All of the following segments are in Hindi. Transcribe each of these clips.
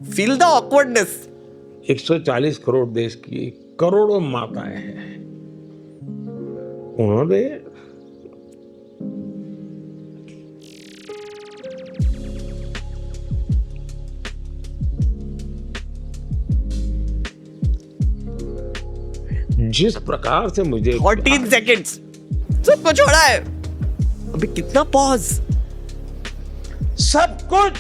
Feel the awkwardness. 140 करोड़ देश की करोड़ों माताएं हैं, उन्होंने जिस प्रकार से मुझे 14 seconds. सबको छोड़ा है. अबे कितना पॉज. सब कुछ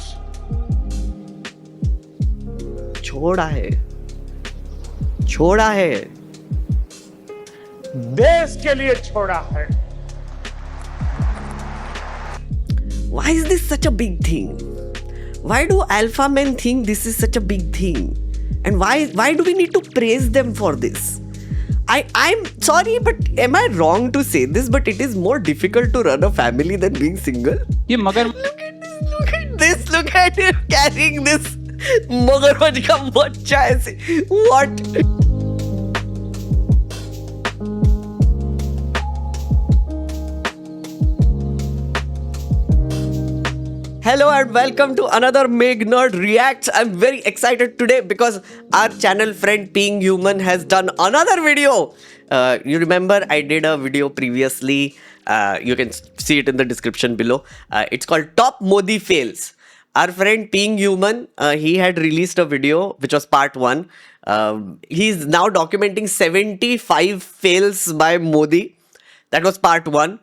छोड़ा है. देश के लिए छोड़ा है. Why is this such a big thing? Why do alpha men think this is such a big thing? And why do we need to praise them for this? I'm sorry, but am I wrong to say this? But it is more difficult to run a family than being single. ये मगर Look at him carrying this मगरमच्छ का बच्चा ऐसे. What? Hello and welcome to another Meg Nerd Reacts. I'm very excited today because our channel friend Being Human has done another video. You remember I did a video previously. You can see it in the description below. It's called Top Modi Fails. Our friend Being Human, he had released a video which was part 1. He's now documenting 75 fails by Modi. That was part 1.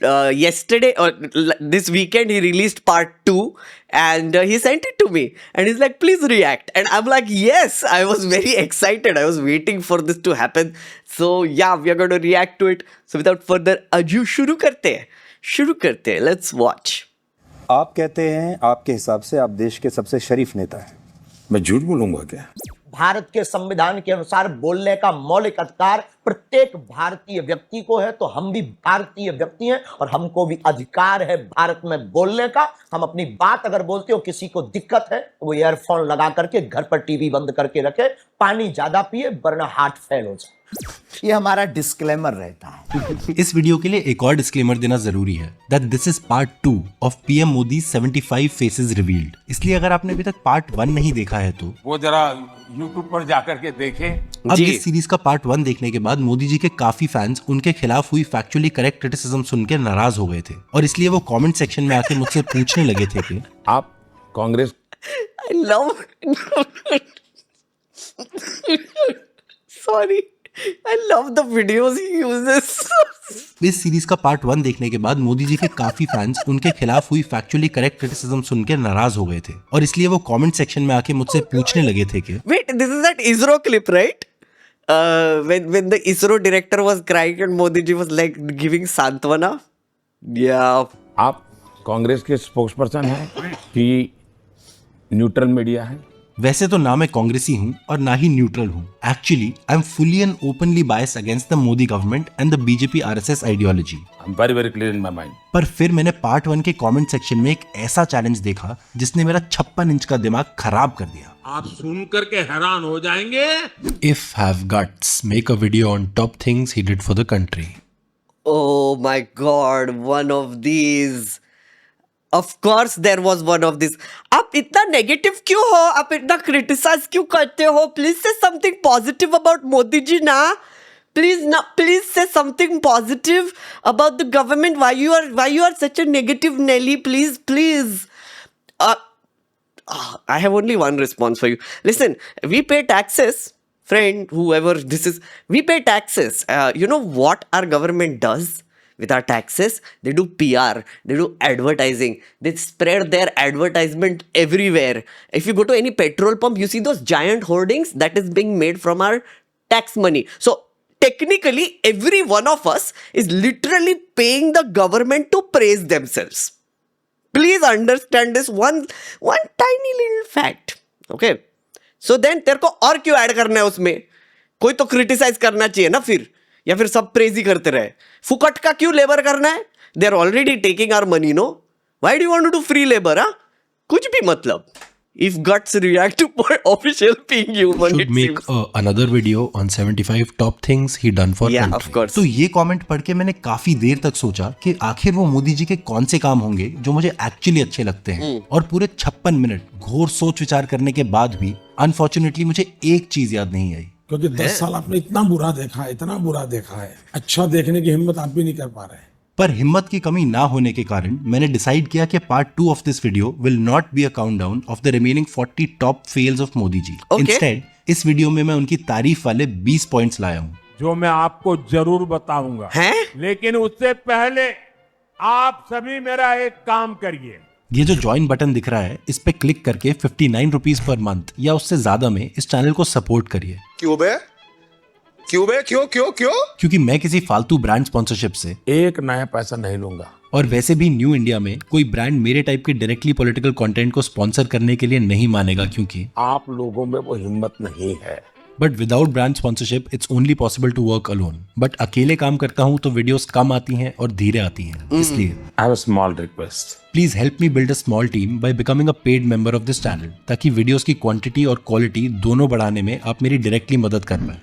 Yesterday or this weekend he released part 2 and he sent it to me and he's like, please react. And I'm like, yes, I was very excited. I was waiting for this to happen. So yeah, we are going to react to it. So without further ado, शुरू करते हैं. Let's watch. आप कहते हैं आपके हिसाब से आप देश के सबसे शरीफ नेता हैं. मैं झूठ बोलूंगा क्या? भारत के संविधान के अनुसार बोलने का मौलिक अधिकार प्रत्येक भारतीय व्यक्ति को है, तो हम भी भारतीय व्यक्ति हैं और हमको भी अधिकार है भारत में बोलने का. हम अपनी बात अगर बोलते हो, किसी को दिक्कत है तो वो ईयरफोन लगा करके घर पर टीवी बंद करके रखे, पानी ज्यादा पिए वरना हार्ट फेल हो जाए. ये हमारा डिस्क्लेमर रहता है. इस वीडियो के लिए एक और डिस्क्लेमर देना जरूरी है that this is part 2 of PM Modi 75 faces revealed. इसलिए अगर आपने अभी तक पार्ट 1 नहीं देखा है तो वो जरा YouTube पर जाकर के देखें. अब इस सीरीज का पार्ट 1 देखने के बाद मोदी जी के काफी फैंस उनके खिलाफ हुई फैक्चुअली करेक्ट क्रिटिसिज्म सुन के नाराज हो गए थे और इसलिए वो कमेंट सेक्शन में आके मुझसे पूछने लगे थे कि आप Congress I love Sorry. I love the videos he uses. इस सीरीज का पार्ट 1 देखने के बाद मोदी जी के काफी फैंस उनके खिलाफ हुई फैक्चुअली करेक्ट क्रिटिसिज्म सुन के नाराज हो गए थे और इसलिए वो कमेंट सेक्शन में आके मुझसे पूछने लगे थे कि Wait, this is that ISRO clip, right? When the ISRO director was crying and Modi ji was like giving सांत्वना. Yeah. आप कांग्रेस के स्पोक्स पर्सन हैं कि न्यूट्रल मीडिया है? वैसे तो ना मैं कांग्रेसी हूँ और ना ही न्यूट्रल हूँ. Actually I am fully and openly biased against the Modi government and the BJP RSS ideology. I am very clear in my mind. पर फिर मैंने पार्ट 1 के कमेंट सेक्शन में एक ऐसा चैलेंज देखा जिसने मेरा 56 इंच का दिमाग खराब कर दिया. आप सुन करके हैरान हो जाएंगे. If have guts make a video on top things he did for the country. Oh my God, one of these. Of course there was one of these. आप इतना नेगेटिव क्यों हो? आप इतना क्रिटिसाइज क्यों करते हो? Please say something positive about Modi ji ना. Please say something positive about the government. Why you are such a negative Nelly? Please. I have only one response for you. Listen, we pay taxes. Friend, whoever this is, we pay taxes. You know what our government does with our taxes? They do PR, they do advertising, they spread their advertisement everywhere. If you go to any petrol pump, you see those giant hoardings that is being made from our tax money. So technically, every one of us is literally paying the government to praise themselves. Please understand this one tiny little fact. Okay. So then तेरे को और क्यों ऐड करना है उसमें? कोई तो क्रिटिसाइज करना चाहिए ना फिर, या फिर सब प्रेज ही करते रहे. फुकट का क्यों लेबर करना है? They are already taking our money. No, why do you want to do free labour? कुछ भी मतलब. if guts react to official Being Human, should it make seems. another video on 75 top things he done for Yeah, country. of course. तो ये कमेंट पढ़ के मैंने काफी देर तक सोचा कि आखिर वो मोदी जी के कौन से काम होंगे जो मुझे एक्चुअली अच्छे लगते हैं, और पूरे 56 मिनट घोर सोच विचार करने के बाद भी अनफॉर्चुनेटली मुझे एक चीज याद नहीं आई। क्योंकि 10 साल आपने इतना बुरा देखा है, इतना बुरा देखा है, अच्छा देखने की हिम्मत आप भी नहीं कर पा रहे। पर हिम्मत की कमी ना होने के कारण मैंने डिसाइड किया कि part 2 of this video will not be a countdown of the remaining 40 top fails of Modi ji. Okay. Instead इस वीडियो में मैं उनकी तारीफ वाले 20 पॉइंट्स लाया हूँ जो मैं आपको जरूर बताऊंगा, हैं? लेकिन उससे पहले आप सभी मेरा एक काम करिए। ये जो ज्वाइन बटन दिख रहा है इस पे क्लिक करके 59 रुपीज पर मंथ या उससे ज्यादा में इस चैनल को सपोर्ट करिए। क्यों बे? क्यों बे? क्यों क्यों क्यों? क्योंकि मैं किसी फालतू ब्रांड स्पॉन्सरशिप से एक नया पैसा नहीं लूंगा। और वैसे भी न्यू इंडिया में कोई ब्रांड मेरे टाइप के डायरेक्टली पॉलिटिकल कंटेंट को स्पॉन्सर करने के लिए नहीं मानेगा, क्योंकि आप लोगों में वो हिम्मत नहीं है। But without brand sponsorship it's only possible to work alone. But अकेले काम करता हूँ तो वीडियोस कम आती हैं और धीरे आती हैं, इसलिए I have a small request. Please help me build a small team by becoming a paid member of this channel, ताकि वीडियोस की क्वांटिटी और क्वालिटी दोनों बढ़ाने में आप मेरी डायरेक्टली मदद कर पाए।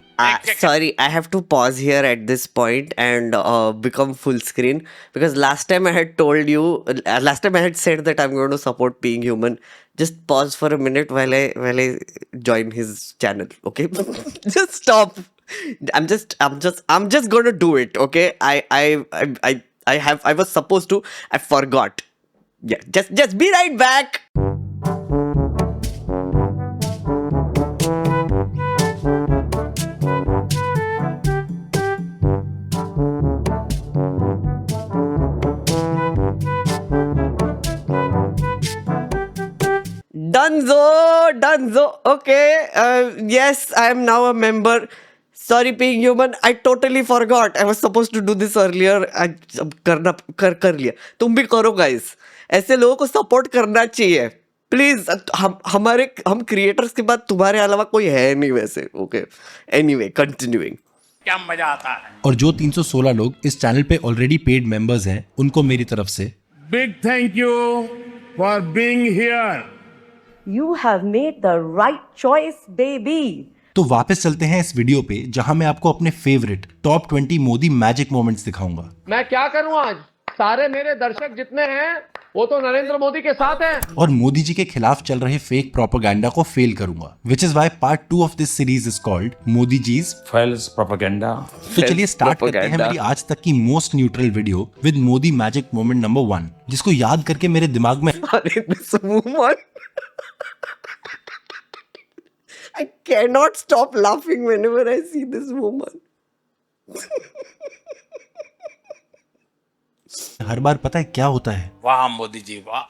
Sorry, I have to pause here at this point and become full screen, because last time I had told you, last time I had said that I'm going to support Being Human. Just pause for a minute while I join his channel, okay? Just stop. I'm just going to do it, okay? I was supposed to. I forgot. Yeah, just be right back. Dunzo. Okay. Yes, I am now a member. Sorry, Being Human. I totally forgot. I was supposed to do this earlier. अब कर लिया. तुम भी करो guys. ऐसे लोगों को सपोर्ट करना चाहिए. प्लीज हम क्रिएटर्स के बाद तुम्हारे अलावा कोई है नहीं वैसे. ओके. Anyway, continuing. क्या मजा आता है। और जो 316 लोग इस चैनल पे ऑलरेडी पेड मेंबर्स हैं, उनको मेरी तरफ से big thank you for being here. You have made the right choice, baby. तो वापस चलते हैं इस वीडियो पे, जहां मैं आपको अपने favourite top 20 Modi magic moments दिखाऊंगा। मैं क्या करूं आज? सारे मेरे दर्शक जितने हैं वो तो नरेंद्र मोदी के साथ हैं। और मोदी जी के खिलाफ चल रहे फेक प्रोपेगेंडा को फेल करूंगा, which is why part 2 of this series is called Modi ji's fails propaganda. तो चलिए स्टार्ट करते हैं मेरी आज तक की most neutral video with Modi magic moment number 1, जिसको याद करके मेरे दिमाग में अरे this woman. I cannot stop laughing whenever I see this woman. हर बार पता है क्या होता है? वाह मोदी जी, वाह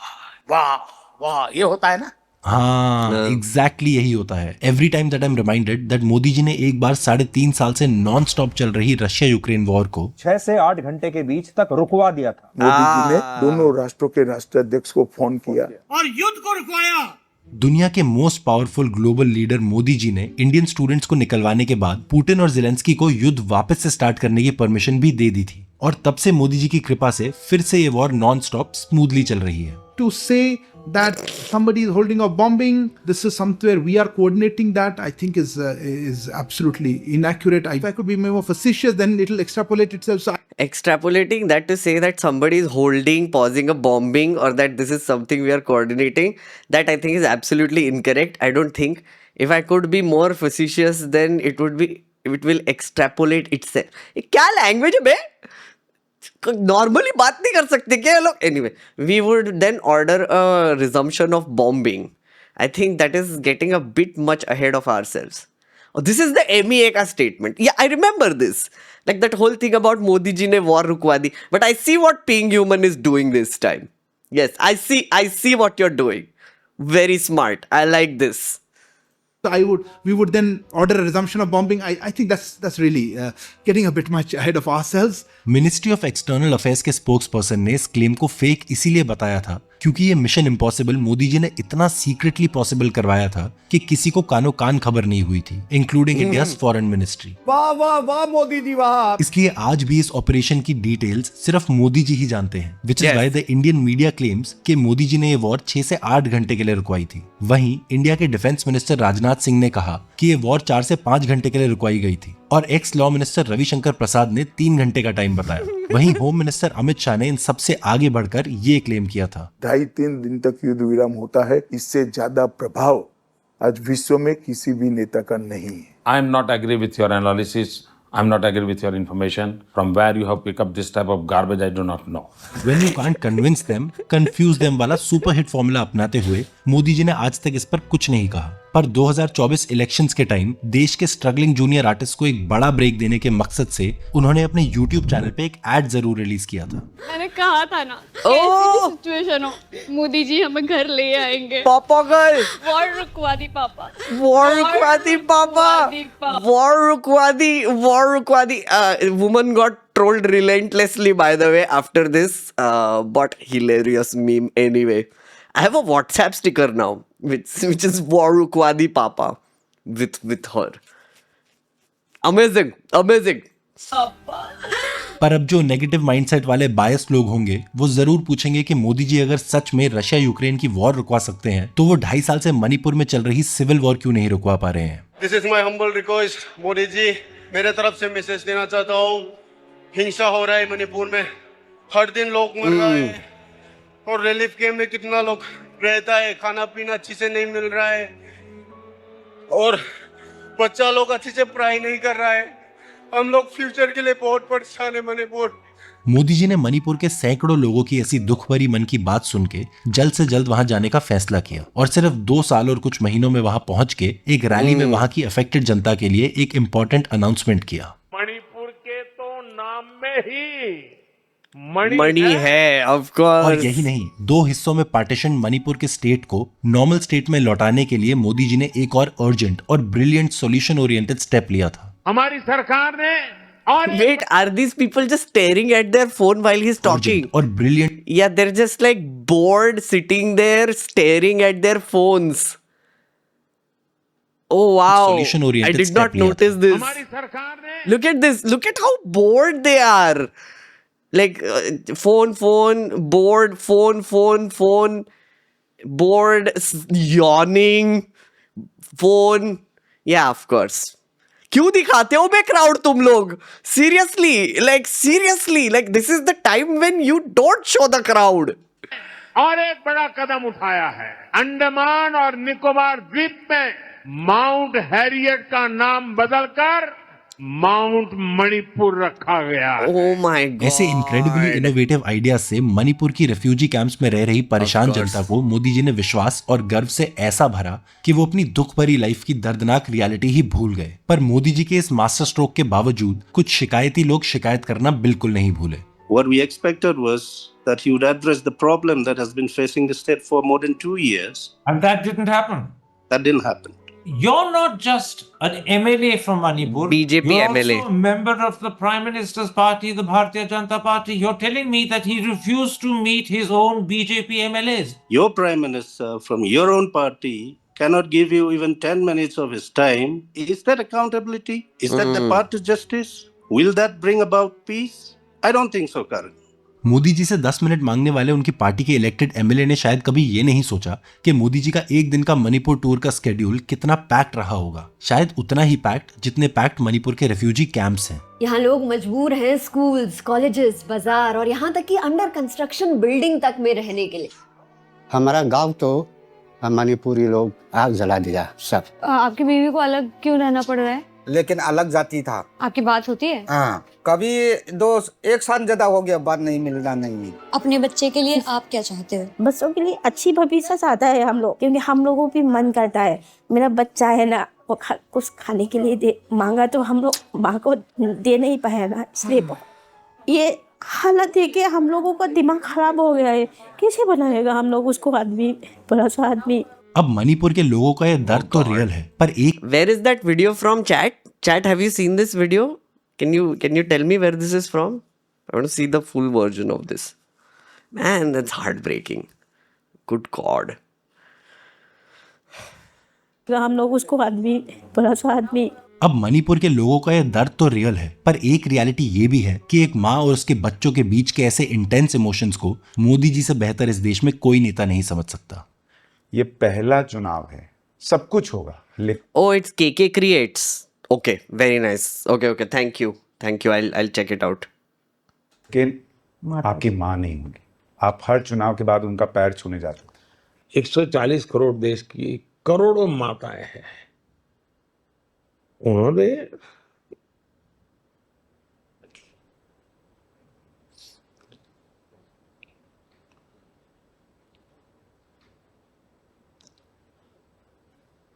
वाह वाह, ये होता है ना। हाँ, एग्जैक्टली यही होता है। Every time that I am reminded that Modi ji ने एक बार 3.5 साल से नॉन स्टॉप चल रही रशिया यूक्रेन वॉर को 6 से 8 घंटे के बीच तक रुकवा दिया था। मोदी जी ने दोनों राष्ट्रों के राष्ट्राध्यक्ष को फोन किया और युद्ध को रुकवाया। दुनिया के most powerful global leader Modi ji ने इंडियन स्टूडेंट्स को निकलवाने के बाद पुतिन और जेलेंस्की को युद्ध वापस से स्टार्ट करने की परमिशन भी दे दी थी, और तब से मोदी जी की कृपा से फिर से ये वॉर नॉन स्टॉप स्मूथली चल रही है। To say that somebody is holding off bombing, this is somewhere we are coordinating that, I think is absolutely inaccurate. If I could be more facetious, then it will extrapolate itself. So Extrapolating that to say that somebody is pausing a bombing, or that this is something we are coordinating, that I think is absolutely incorrect. I don't think. If I could be more facetious, then it will extrapolate itself. ये क्या language है बे? नॉर्मली बात नहीं कर सकते क्या ये लोग? Anyway, we would then order a resumption of bombing. I think that is getting a bit much ahead of ourselves. This is the MEA का स्टेटमेंट. या I remember this, like that whole thing about Modi ji ने वॉर रुकवा दी. But I see what Being Human is doing this time. Yes, I see what you're doing. Very smart. I like this. we would then order a resumption of bombing. I think that's really getting a bit much ahead of ourselves. Ministry of external affairs के स्पोक्स पर्सन ने इस क्लेम को फेक इसीलिए बताया था क्योंकि ये मिशन इम्पॉसिबल मोदी जी ने इतना सीक्रेटली पॉसिबल करवाया था कि किसी को कानो कान खबर नहीं हुई थी, इंक्लूडिंग इंडिया फॉरेन मिनिस्ट्री। वाह वाह वाह मोदी जी वाह। इसलिए आज भी इस ऑपरेशन की डिटेल्स सिर्फ मोदी जी ही जानते हैं, which is why the Indian media claims कि मोदी जी ने ये वॉर 6 से 8 घंटे के लिए रुकवाई थी। वहीं इंडिया के डिफेंस मिनिस्टर राजनाथ सिंह ने कहा कि ये वॉर 4 से 5 घंटे के लिए रुकवाई गई थी, और एक्स लॉ मिनिस्टर रविशंकर प्रसाद ने 3 घंटे का टाइम बताया। वहीं होम मिनिस्टर अमित शाह ने इन सबसे आगे बढ़कर ये क्लेम किया था 2.5-3 दिन तक युद्ध विराम होता है, इससे ज्यादा प्रभाव आज विश्व में किसी भी नेता का नहीं है। I am not agree with your analysis. I am not agree with your information. From where you have picked up this type of garbage, I do not know. When you can't convince them, confuse them वाला सुपर हिट फॉर्मूला अपनाते हुए मोदी जी ने आज तक इस पर कुछ नहीं कहा। पर 2024 इलेक्शंस के टाइम देश के स्ट्रगलिंग जूनियर आर्टिस्ट को एक बड़ा ब्रेक देने के मकसद से उन्होंने अपने YouTube चैनल पे एक एड जरूर रिलीज किया था। मैंने कहा था ना, कैसी भी सिचुएशन हो मोदी जी हमें घर ले आएंगे। पापा गर्ल, वॉर रुकवा दी पापा, वॉर रुकवा दी पापा, वॉर रुकवा दी, वॉर रुकवा दी। Woman got trolled relentlessly by the way after this, but hilarious meme anyway. I have a WhatsApp sticker now, which is War Rukwadi Papa with her. Amazing, amazing. पर अब जो नेगेटिव माइंडसेट वाले बायस लोग होंगे वो जरूर पूछेंगे कि मोदी जी अगर सच में रशिया यूक्रेन की वॉर रुकवा सकते हैं तो वो 2.5 साल से मणिपुर में चल रही सिविल वॉर क्यों नहीं रुकवा पा रहे हैं। This is my humble request, Modi ji मेरे तरफ से मैसेज देना चाहता हूँ। हिंसा हो रहा है मणिपुर में, हर दिन लोग मर रहे हैं, और रिलीफ कैंप में कितना लोग रहता है, खाना पीना अच्छी से नहीं मिल रहा है, और बच्चा लोग अच्छे से पढ़ाई नहीं कर रहा है। हम लोग फ्यूचर के लिए बहुत परेशान है मणिपुर। मोदी जी ने मणिपुर के सैकड़ों लोगों की ऐसी दुख भरी मन की बात सुन के जल्द से जल्द वहां जाने का फैसला किया, और सिर्फ 2 साल और कुछ महीनों में वहां पहुंच के एक रैली में वहां की अफेक्टेड जनता के लिए एक इम्पोर्टेंट अनाउंसमेंट किया। मणिपुर के तो नाम में ही मणि है, ऑफ कोर्स। और यही नहीं, 2 हिस्सों में पार्टीशन मणिपुर के स्टेट को नॉर्मल स्टेट में लौटाने के लिए मोदी जी ने एक और अर्जेंट और ब्रिलियंट सॉल्यूशन ओरिएंटेड स्टेप लिया था। हमारी सरकार ने और Wait, are these people just staring at their phone while he's talking? और brilliant, Yeah, they're just like bored sitting there staring at their phones. Oh wow, Solution I oriented did step not लिया notice this. हमारी सरकार ने Look at this, look at how bored they are. Like phone, bored, phone, bored, yawning, phone. Yeah, of course. क्यों दिखाते हो बे क्राउड तुम लोग? Seriously, like this is the time when you don't show the crowd. और एक बड़ा कदम उठाया है। अंडमान और निकोबार द्वीप में माउंट हैरियट का नाम बदलकर माउंट मणिपुर रखा गया है। Oh my god. ऐसे इनक्रेडिबली इनोवेटिव आइडियाज से मणिपुर की रेफ्यूजी कैंप्स में रह रही परेशान जनता को मोदी जी ने विश्वास और गर्व से ऐसा भरा कि वो अपनी दुख भरी लाइफ की दर्दनाक रियलिटी ही भूल गए। पर मोदी जी के इस मास्टर स्ट्रोक के बावजूद कुछ शिकायती लोग शिकायत करना बिल्कुल नहीं भूले। What we expected was that he would address the problem that has been facing the state for more than 2 years. And that didn't happen. That didn't happen. You're not just an MLA from Manipur. BJP You're MLA. also a member of the Prime Minister's party, the Bharatiya Janata Party. You're telling me that he refused to meet his own BJP MLAs. Your Prime Minister from your own party cannot give you even 10 minutes of his time. Is that accountability? Is that the path to justice? Will that bring about peace? I don't think so, Karan. Modi ji से 10 मिनट मांगने वाले उनकी पार्टी के इलेक्टेड एमएलए ने शायद कभी ये नहीं सोचा कि मोदी जी का 1 दिन का मणिपुर टूर का स्केड्यूल कितना पैक्ड रहा होगा। शायद उतना ही पैक्ड जितने पैक्ड मणिपुर के रेफ्यूजी कैंप्स हैं। यहाँ लोग मजबूर हैं स्कूल्स, कॉलेजेस, बाजार और यहाँ तक कि अंडर कंस्ट्रक्शन बिल्डिंग तक में रहने के लिए। हमारा गांव तो मणिपुरी लोग आग जला दिया सब। आपकी बीवी को अलग क्यों रहना पड़ रहा है? लेकिन अलग जाति था। आपकी बात होती है? हाँ, कभी 1 साल ज्यादा हो गया, बात नहीं मिलना नहीं। अपने बच्चे के लिए आप क्या चाहते हो? बच्चों के लिए अच्छी भविष्य चाहता है हम लोग, क्योंकि हम लोगों भी मन करता है, मेरा बच्चा है ना, वो कुछ खाने के लिए मांगा तो हम लोग माँ को दे नहीं पाया ना, इसलिए ये हालत है कि हम लोगों का दिमाग खराब हो गया है। कैसे बनाएगा हम लोग उसको आदमी, बड़ा सा आदमी। अब मणिपुर के लोगों का ये दर्द तो रियल है, पर एक Where is that video from, chat? Chat, have you seen this video? Can you tell me where this is from? I want to see the full version of this. Man, that's heartbreaking. Good God. हम लोग उसको आदमी, बड़ा सा आदमी। अब मणिपुर के लोगों का यह दर्द तो रियल है, पर एक रियलिटी ये भी है कि एक माँ और उसके बच्चों के बीच के ऐसे इंटेंस इमोशंस को मोदी जी से बेहतर इस देश में कोई नेता नहीं समझ सकता। ये पहला चुनाव है, सब कुछ होगा, लेकिन Oh, it's KK Creates. Okay, very nice. Okay, thank you. I'll check it out. आपकी माँ नहीं होगी। आप हर चुनाव के बाद उनका पैर छूने जाते थे। 140 करोड़ देश की करोड़ों माताएं हैं, उन्होंने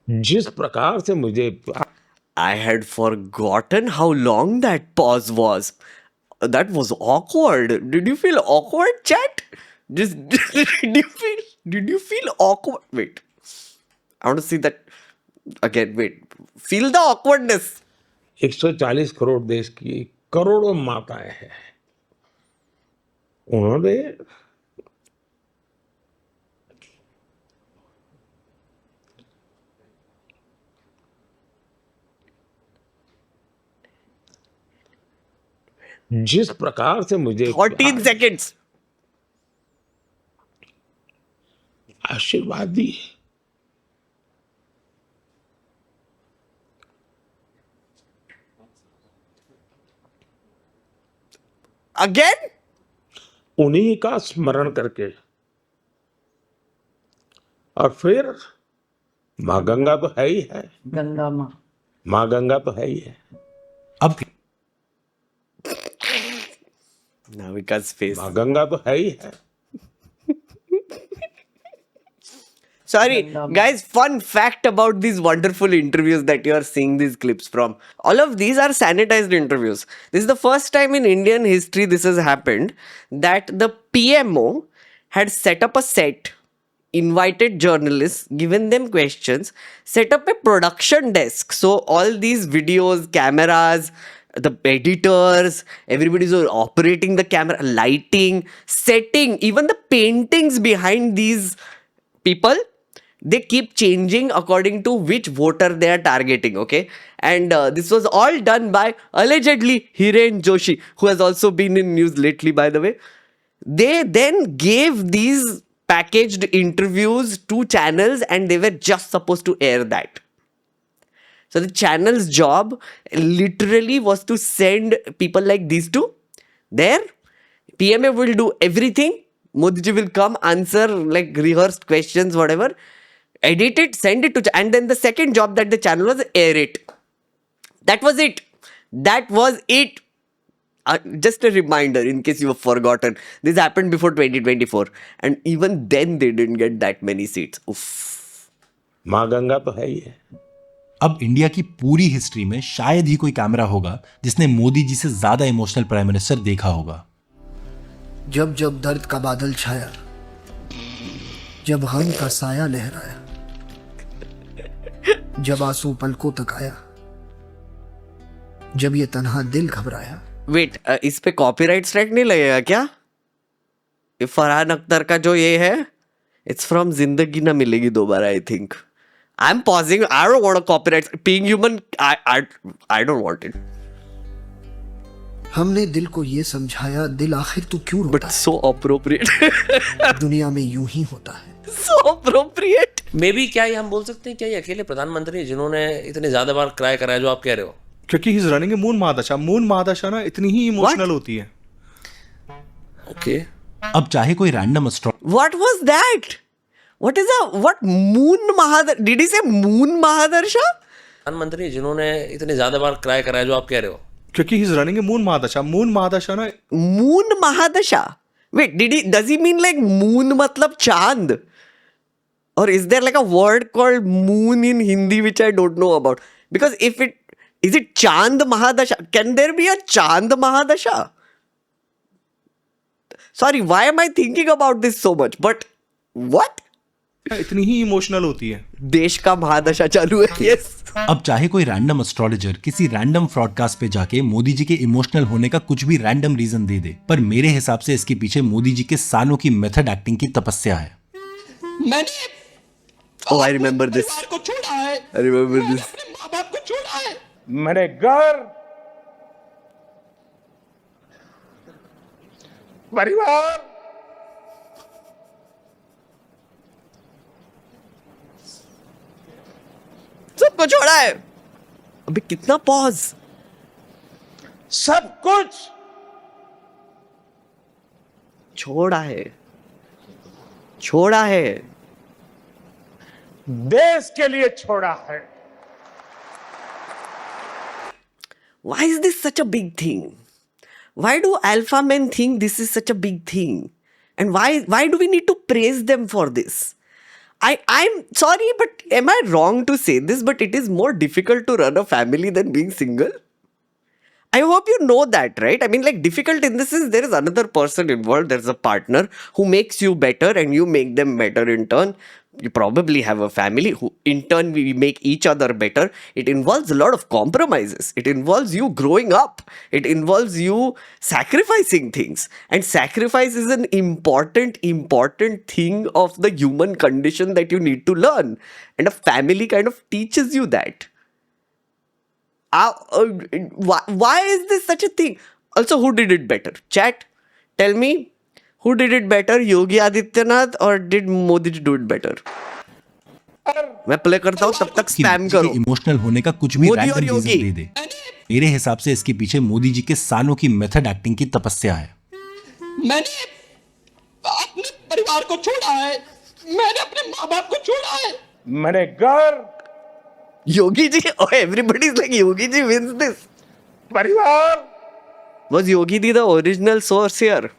जिस प्रकार से मुझे I had forgotten how long that pause was. That was awkward. Did you feel awkward, chat? Did you feel awkward? Wait. I want to see that again. Wait. Feel the awkwardness. 140 crore देश की करोड़ों माताएं हैं, उन्होंने जिस प्रकार से मुझे 14 seconds. आशीर्वाद दी, Again? उन्हीं का स्मरण करके, और फिर माँ गंगा तो है ही है, गंगा माँ गंगा तो है ही है। अब Navika's face. माँ गंगा तो है ही है। Sorry, guys, fun fact about these wonderful interviews that you are seeing these clips from. All of these are sanitized interviews. This is the first time in Indian history this has happened, that the PMO had set up a set, invited journalists, given them questions, set up a production desk. So all these videos, cameras, the editors, everybody is operating the camera, lighting, setting, even the paintings behind these people, they keep changing according to which voter they are targeting, okay? And this was all done by allegedly Hiren Joshi, who has also been in news lately, by the way. They then gave these packaged interviews to channels and they were just supposed to air that. So the channel's job literally was to send people like these two there. PMA will do everything. Modi ji will come, answer like rehearsed questions, whatever. Edit it, send it to... And then the second job that the channel was air it. That was it. That was it. Just a reminder in case you have forgotten. This happened before 2024. And even then they didn't get that many seats. Oof. माँ गंगा तो है ही है। अब इंडिया की पूरी हिस्ट्री में शायद ही कोई कैमरा होगा जिसने मोदी जी से ज्यादा इमोशनल प्राइम मिनिस्टर देखा होगा। जब जब दर्द का बादल छाया, जब गम का साया लहराया, जब आंसू पलकों तक आया, जब ये तन्हा दिल घबराया। वेट, इस पे कॉपीराइट स्ट्राइक नहीं लगेगा क्या? ये फरहान अख्तर का जो ये है, इट्स फ्रॉम जिंदगी ना मिलेगी दोबारा, I think. I am pausing, I don't want a copyright, being human, I don't want it. हमने दिल को ये समझाया, दिल आखिर तू क्यों रोता बट सो अप्रोप्रिएट। है? दुनिया में यूं ही होता है। सो अप्रोप्रिएट। मे बी क्या ये हम बोल सकते हैं, क्या ये अकेले प्रधानमंत्री है जिन्होंने इतने ज्यादा बार क्राई कराया जो आप कह रहे हो? क्योंकि he is running a moon महादशा। मून महादशा ना इतनी ही इमोशनल होती है। ओके। अब चाहे कोई random what was that? What is a what moon महादशा? Did he say moon महादशा? प्रधानमंत्री जिन्होंने इतने ज्यादा बार क्राई कराया जो आप कह रहे हो? क्योंकि he is running a moon महादशा। मून महादशा ना, मून महादशा। Wait, does he mean like moon मतलब चांद? Or is there like a word called moon in Hindi which I don't know about? Because if it is it Chand Mahadasha? Can there be a Chand Mahadasha? Sorry, why am I thinking about this so much? But what? इतनी ही इमोशनल होती है। देश का महादशा चालू है। Yes. अब चाहे कोई रैंडम एस्ट्रोलॉजर किसी रैंडम ब्रॉडकास्ट पे जाके मोदी जी के इमोशनल होने का कुछ भी रैंडम रीजन दे दे, पर मेरे हिसाब से इसके पीछे मोदी जी के सालों की मेथड एक्टिंग की तपस्या है। मैंने Oh, I remember this. परिवार को छोड़ा है, I remember मैंने this. अपने माँ बाप को छोड़ा है, मेरे घर, परिवार, सबको छोड़ा है. अबे कितना पॉज. सब कुछ छोड़ा है. छोड़ा है. देश के लिए छोड़ा है. Why is this such a big thing? Why do alpha men think this is such a big thing? And why do we need to praise them for this? I'm sorry, but am I wrong to say this? But it is more difficult to run a family than being single. I hope you know that, right? I mean, like, difficult in this is there is another person involved. There's a partner who makes you better and you make them better in turn. You probably have a family who in turn we make each other better. It involves a lot of compromises. It involves you growing up. It involves you sacrificing things. And sacrifice is an important thing of the human condition that you need to learn. And a family kind of teaches you that. Why is this such a thing? Also, who did it better? Chat, tell me, who did it better? Yogi Adityanath or did Modi ji do it better? मैं प्ले करता हूँ तब तक स्पैम करो. इमोशनल होने का कुछ भी मोदी रैंडम और रीजन योगी. दे दे. मेरे हिसाब से इसके पीछे मोदी जी के सालों की मेथड एक्टिंग की तपस्या है. मैंने अपने परिवार को छोड़ा है, मैंने अपने माँ बाप को छोड़ा है, मेरे घर, Yogi ji, oh, everybody is like Yogi ji wins this. परिवार, Was Yogi ji the original source here?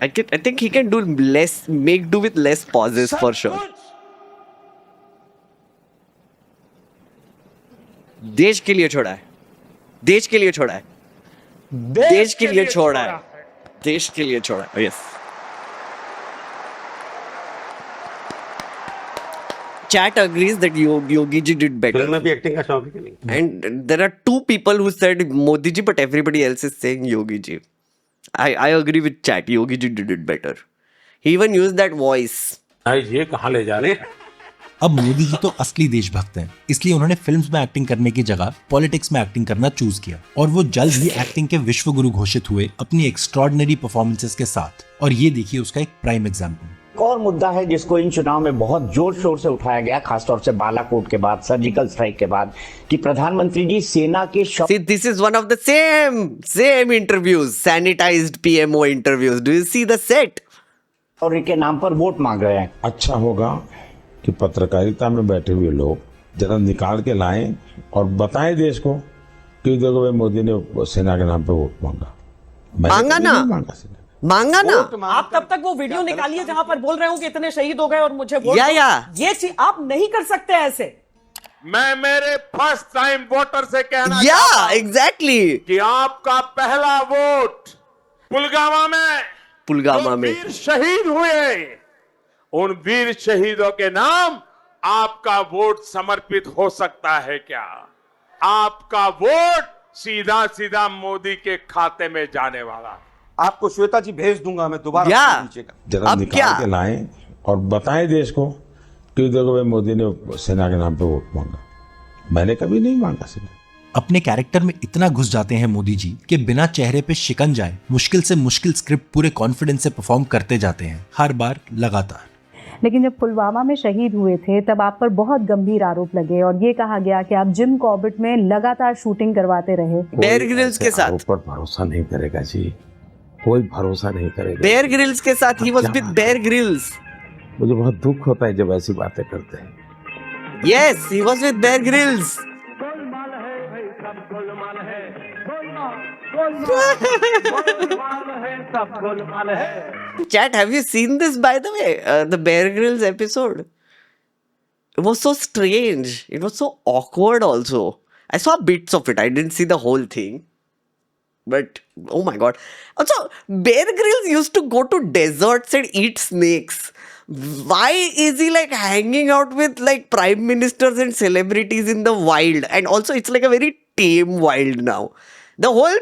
I think he can do less, make do with less pauses for sure. देश के लिए छोड़ा है. देश के लिए छोड़ा है. देश के लिए छोड़ा है. देश के लिए छोड़ा है. Yes. Chat agrees that Yogi ji did better. Film में भी एक्टिंग का शौक है कि नहीं? And there are two people who said Modi ji, but everybody else is saying Yogi ji. I agree with chat. Yogi ji did it better. He even used that voice. ये कहाँ ले जा रहे हैं? अब मोदी जी तो असली देशभक्त हैं, इसलिए उन्होंने फिल्म्स में एक्टिंग करने की जगह पॉलिटिक्स में एक्टिंग करना चूज किया और वो जल्द ही एक्टिंग के विश्व गुरु घोषित हुए अपनी एक्स्ट्रॉर्डिनरी परफॉर्मेंसेस के साथ. और ये देखिए उसका एक प्राइम एग्जाम्पल. एक और मुद्दा है जिसको इन चुनाव में बहुत जोर शोर से उठाया गया, खासतौर से बालाकोट के बाद, सर्जिकल स्ट्राइक के बाद, कि प्रधानमंत्री जी सेना के See, this is one of the same interviews, sanitized PMO interviews. Do you see the set? शौर्य के नाम पर वोट मांग रहे हैं. अच्छा होगा कि पत्रकारिता में बैठे हुए लोग जरा निकाल के लाएं और बताएं देश को कि देखो भाई मोदी ने सेना के नाम पे वोट मांगा. मांगा ना. मांगा ना. आप तब तक वो वीडियो निकालिए जहां पर बोल रहे हो कि इतने शहीद हो गए और मुझे वोट दो. ये चीज आप नहीं कर सकते ऐसे. मैं मेरे फर्स्ट टाइम वोटर से कहना चाहता हूं एग्जैक्टली कि आपका पहला वोट पुलवामा में वीर शहीद हुए, उन वीर शहीदों के नाम आपका वोट समर्पित हो सकता है क्या? आपका वोट सीधा सीधा मोदी के खाते में जाने वाला है. आपको श्वेता जी भेज दूंगा मैं दोबारा. जरा निकाल के लाएं और बताएं देश को कि देखो भाई मोदी ने सेना के नाम पे वोट मांगा. मैंने कभी नहीं मांगा सेना. अपने कैरेक्टर में इतना घुस जाते हैं मोदी जी कि बिना चेहरे पे शिकन जाए मुश्किल से मुश्किल स्क्रिप्ट पूरे कॉन्फिडेंस से परफॉर्म करते जाते हैं, हर बार लगातार. लेकिन जब पुलवामा में शहीद हुए थे तब आप पर बहुत गंभीर आरोप लगे और ये कहा गया कि आप जिम कॉर्बेट में लगातार शूटिंग करवाते रहे. बेयर ग्रिल्स के साथ. ऊपर भरोसा नहीं करेगा जी, कोई भरोसा नहीं करेगा. बेयर ग्रिल्स के साथ ही वाज विद बेयर ग्रिल्स. मुझे बहुत दुख होता है जब ऐसी बातें करते हैं. Yes, he was with Bear Grylls. Chat, have you seen this by the way? The Bear Grylls episode. It was so strange. It was so awkward also. I saw bits of it. I didn't see the whole thing. But, oh my god. Also, Bear Grylls used to go to deserts and eat snakes. Why is he like hanging out with like prime ministers and celebrities in the wild? And also, it's like a very tame wild now. The whole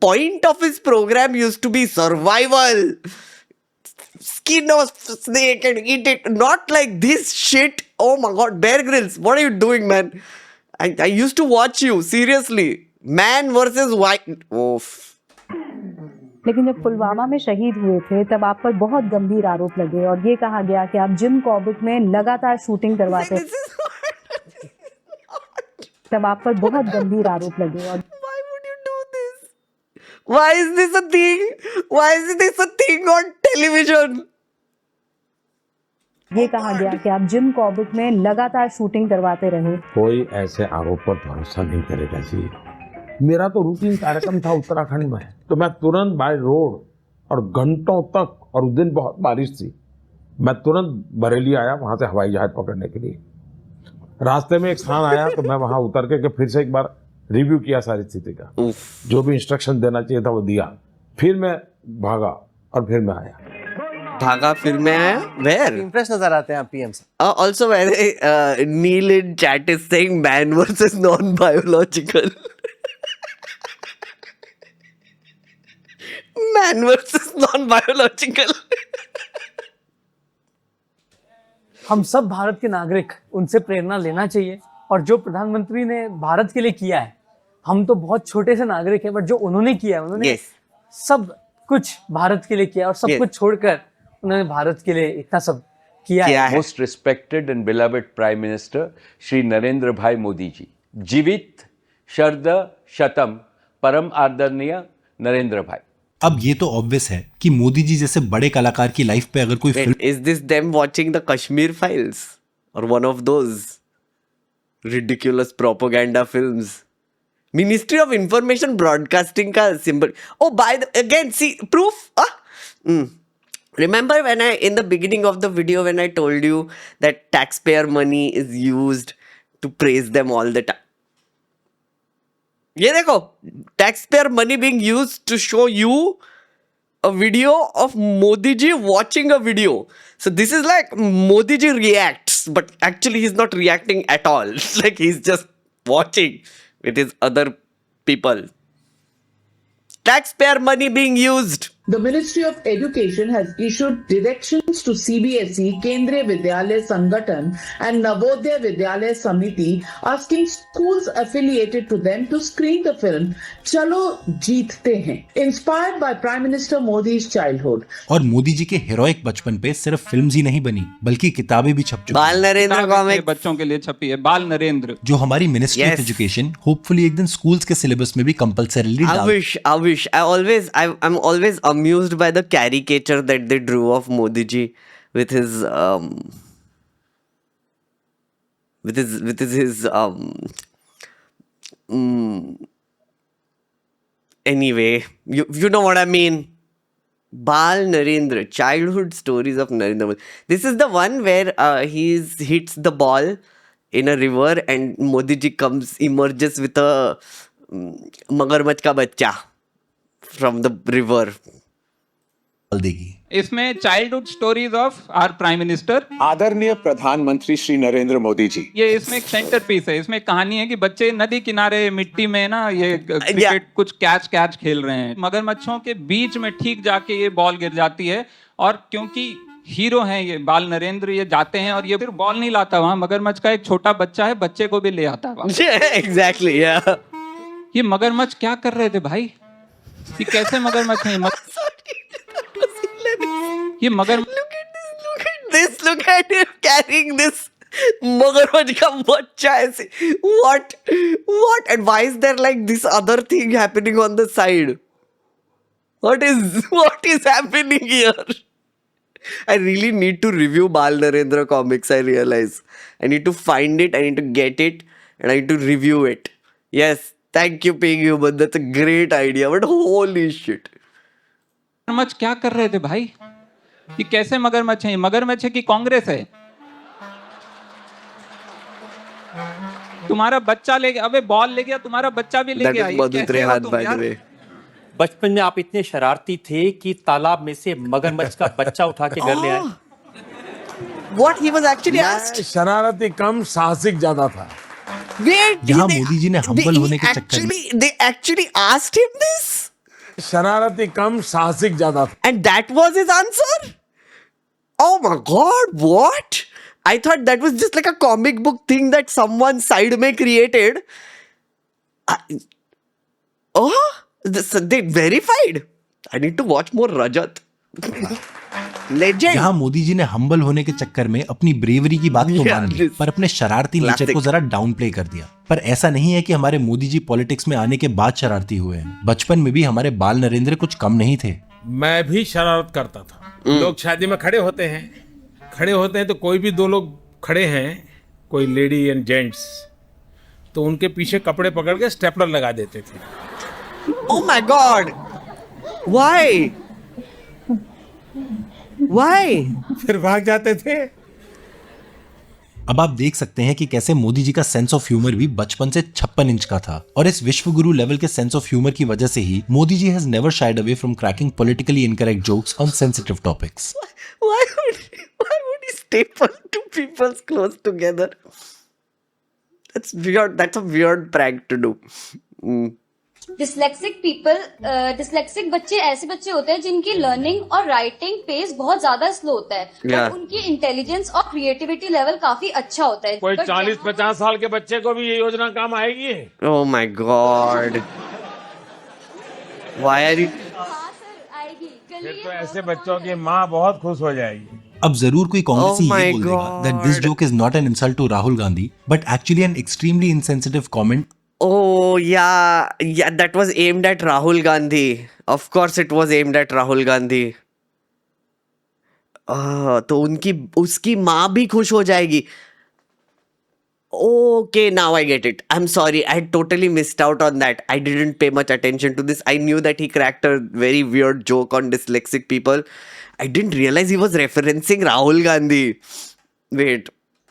point of his program used to be survival. Skin a snake and eat it. Not like this shit. Oh my god, Bear Grylls, what are you doing, man? I used to watch you, seriously. Man versus white. Oof. लेकिन जब पुलवामा में शहीद हुए थे तब आप पर बहुत गंभीर आरोप लगे और ये कहा गया कि आप जिम कॉर्बेट में लगातार शूटिंग करवाते तब आप पर बहुत गंभीर आरोप लगे और Why is this a thing? Why is this a thing on television? ये कहा गया कि आप जिम कॉर्बेट में लगातार शूटिंग करवाते रहे। कोई ऐसे आरोप पर भरोसा नहीं करेगा जी। मेरा तो रूटीन कार्यक्रम था उत्तराखंड में, तो मैं तुरंत बाय रोड और घंटों तक, और उस दिन बहुत बारिश थी, मैं तुरंत बरेली आया वहां से हवाई जहाज पकड़ने के लिए। रास्ते में एक स्थान आया तो मैं वहां उतर के फिर से एक बार रिव्यू किया सारी स्थिति का, जो भी इंस्ट्रक्शन देना चाहिए था वो दिया, फिर मैं भागा और फिर मैं आया। भागा फिर मैं आया। Where? इम्प्रेस नजर आते हैं आप पीएम से। Also, Neil in chat is saying man versus non-biological. Man versus non-biological. हम सब भारत के नागरिक, उनसे प्रेरणा लेना चाहिए, और जो प्रधानमंत्री ने भारत के लिए किया है, हम तो बहुत छोटे से नागरिक हैं, बट जो उन्होंने किया है, उन्होंने सब कुछ भारत के लिए किया और सब कुछ छोड़कर उन्होंने भारत के लिए इतना सब किया है। Most respected and beloved prime minister Shri Narendra भाई मोदी जी, जीवित शरद शतम, परम आदरणीय नरेंद्र भाई। अब ये तो ऑब्वियस है कि मोदी जी जैसे बड़े कलाकार की लाइफ पे अगर कोई film Is this them watching the Kashmir Files or one of those ridiculous propaganda films? Ministry of Information Broadcasting का symbol. Oh, by the again, see proof. Remember when in the beginning of the video when I told you that taxpayer money is used to praise them all the time. ये देखो, taxpayer money being used to show you a video of Modi ji watching a video. So this is like Modi ji reacts, but actually he's not reacting at all. Like he's just watching with his other people. Taxpayer money being used. The Ministry of Education has issued directions to CBSE, Kendriya Vidyalaya Sangathan and Navodaya Vidyalaya Samiti asking schools affiliated to them to screen the film Chalo Jeette Hain, inspired by Prime Minister Modi's childhood. और मोदी जी के हीरोइक बचपन पे सिर्फ फिल्म्स ही नहीं बनी बल्कि किताबें भी छप चुकी बाल नरेंद्र कॉमिक बच्चों के लिए छपी है, बाल नरेंद्र, जो हमारी मिनिस्ट्री ऑफ एजुकेशन होपफुली एक दिन स्कूल्स के सिलेबस में भी कंपलसरीली डाल। I'm always amused by the caricature that they drew of Modi ji with his anyway, you know what I mean. Bal Narendra, childhood stories of Narendra Modi. This is the one where he hits the ball in a river and Modi ji emerges with a मगरमच्छ का बच्चा from the river. इसमें childhood stories of our prime minister आदरणीय प्रधानमंत्री श्री नरेंद्र मोदी जी, ये इसमें एक सेंटर पीस है। इसमें कहानी है कि बच्चे नदी किनारे मिट्टी में ना ये क्रिकेट कुछ कैच खेल रहे हैं, मगरमच्छों के बीच में ठीक जाके ये बॉल गिर जाती है, और क्योंकि हीरो हैं ये बाल नरेंद्र, ये जाते हैं और ये फिर बॉल नहीं लाता वहां, मगरमच्छ का एक छोटा बच्चा है, बच्चे को भी ले आता है। Exactly, yeah. ये मगरमच्छ क्या कर रहे थे भाई? ये कैसे मगरमच्छ हैं? ये मगर look at him carrying this मगरमच्छ का बच्चा ऐसे. What? And why is there like this other thing happening on the side? What is happening here? I really need to review Bal Narendra comics. I realize I need to find it, I need to get it, and I need to review it. Yes, thank you, Pig Human. That's a great idea. But holy shit. मगरमच्छ क्या कर रहे थे भाई? ये कैसे मगरमच्छ है? मगरमच्छ की कांग्रेस है। तुम्हारा बच्चा ले गया, अबे बॉल ले गया, तुम्हारा बच्चा भी ले गया। बचपन में आप इतने शरारती थे कि तालाब में से मगरमच्छ का बच्चा उठा के घर ले आए। What he was actually asked? शरारती कम, साहसिक ज्यादा था। यहाँ मोदी जी ने हम्बल होने के चक्कर में they actually asked him this? शरारती कम साहसिक ज्यादा। And that was his answer? Oh my god, what? I thought that was just like a comic book thing that someone side में created. They verified. I need to watch more Rajat. Legend. यहाँ मोदी जी ने हम्बल होने के चक्कर में अपनी ब्रेवरी की बात तो मान ली, पर अपने शरारती नेचर को जरा डाउन प्ले कर दिया। पर ऐसा नहीं है कि हमारे मोदी जी पॉलिटिक्स में आने के बाद शरारती हुए हैं। बचपन में भी हमारे बाल नरेंद्र कुछ कम नहीं थे। मैं भी शरारत करता था। लोग शादी में खड़े होते हैं तो कोई भी दो लोग खड़े हैं, कोई लेडी एंड जेंट्स, तो उनके पीछे कपड़े पकड़ के स्टेपलर लगा देते थे। Oh my god. Why? फिर भाग जाते थे। अब आप देख सकते हैं कि कैसे मोदी जी का सेंस ऑफ ह्यूमर भी बचपन से 56 इंच का था, और इस विश्वगुरु लेवल के सेंस ऑफ ह्यूमर की वजह से ही Modi ji has never shied away from cracking politically incorrect jokes on sensitive topics. Why would he staple two people's clothes together? That's weird. That's a weird prank to do. Dyslexic बच्चे ऐसे बच्चे होते हैं जिनकी लर्निंग और राइटिंग पेस बहुत ज्यादा स्लो होता है, बट उनकी इंटेलिजेंस और क्रिएटिविटी लेवल काफी अच्छा होता है। कोई 40-50 साल के बच्चे को भी ये योजना काम आएगी। Oh my god. Why are you? फिर तो ऐसे बच्चों की माँ बहुत खुश हो जाएगी। अब जरूर कोई कांग्रेसी ये बोल देगा that this joke is not an insult to Rahul Gandhi, but actually an extremely insensitive comment. Oh yeah, that was aimed at Rahul Gandhi. Of course it was aimed at Rahul Gandhi. तो उसकी माँ भी खुश हो जाएगी। Okay, now I get it. I'm sorry, I had totally missed out on that. I didn't pay much attention to this. I knew that he cracked a very weird joke on dyslexic people. I didn't realize he was referencing Rahul Gandhi. Wait.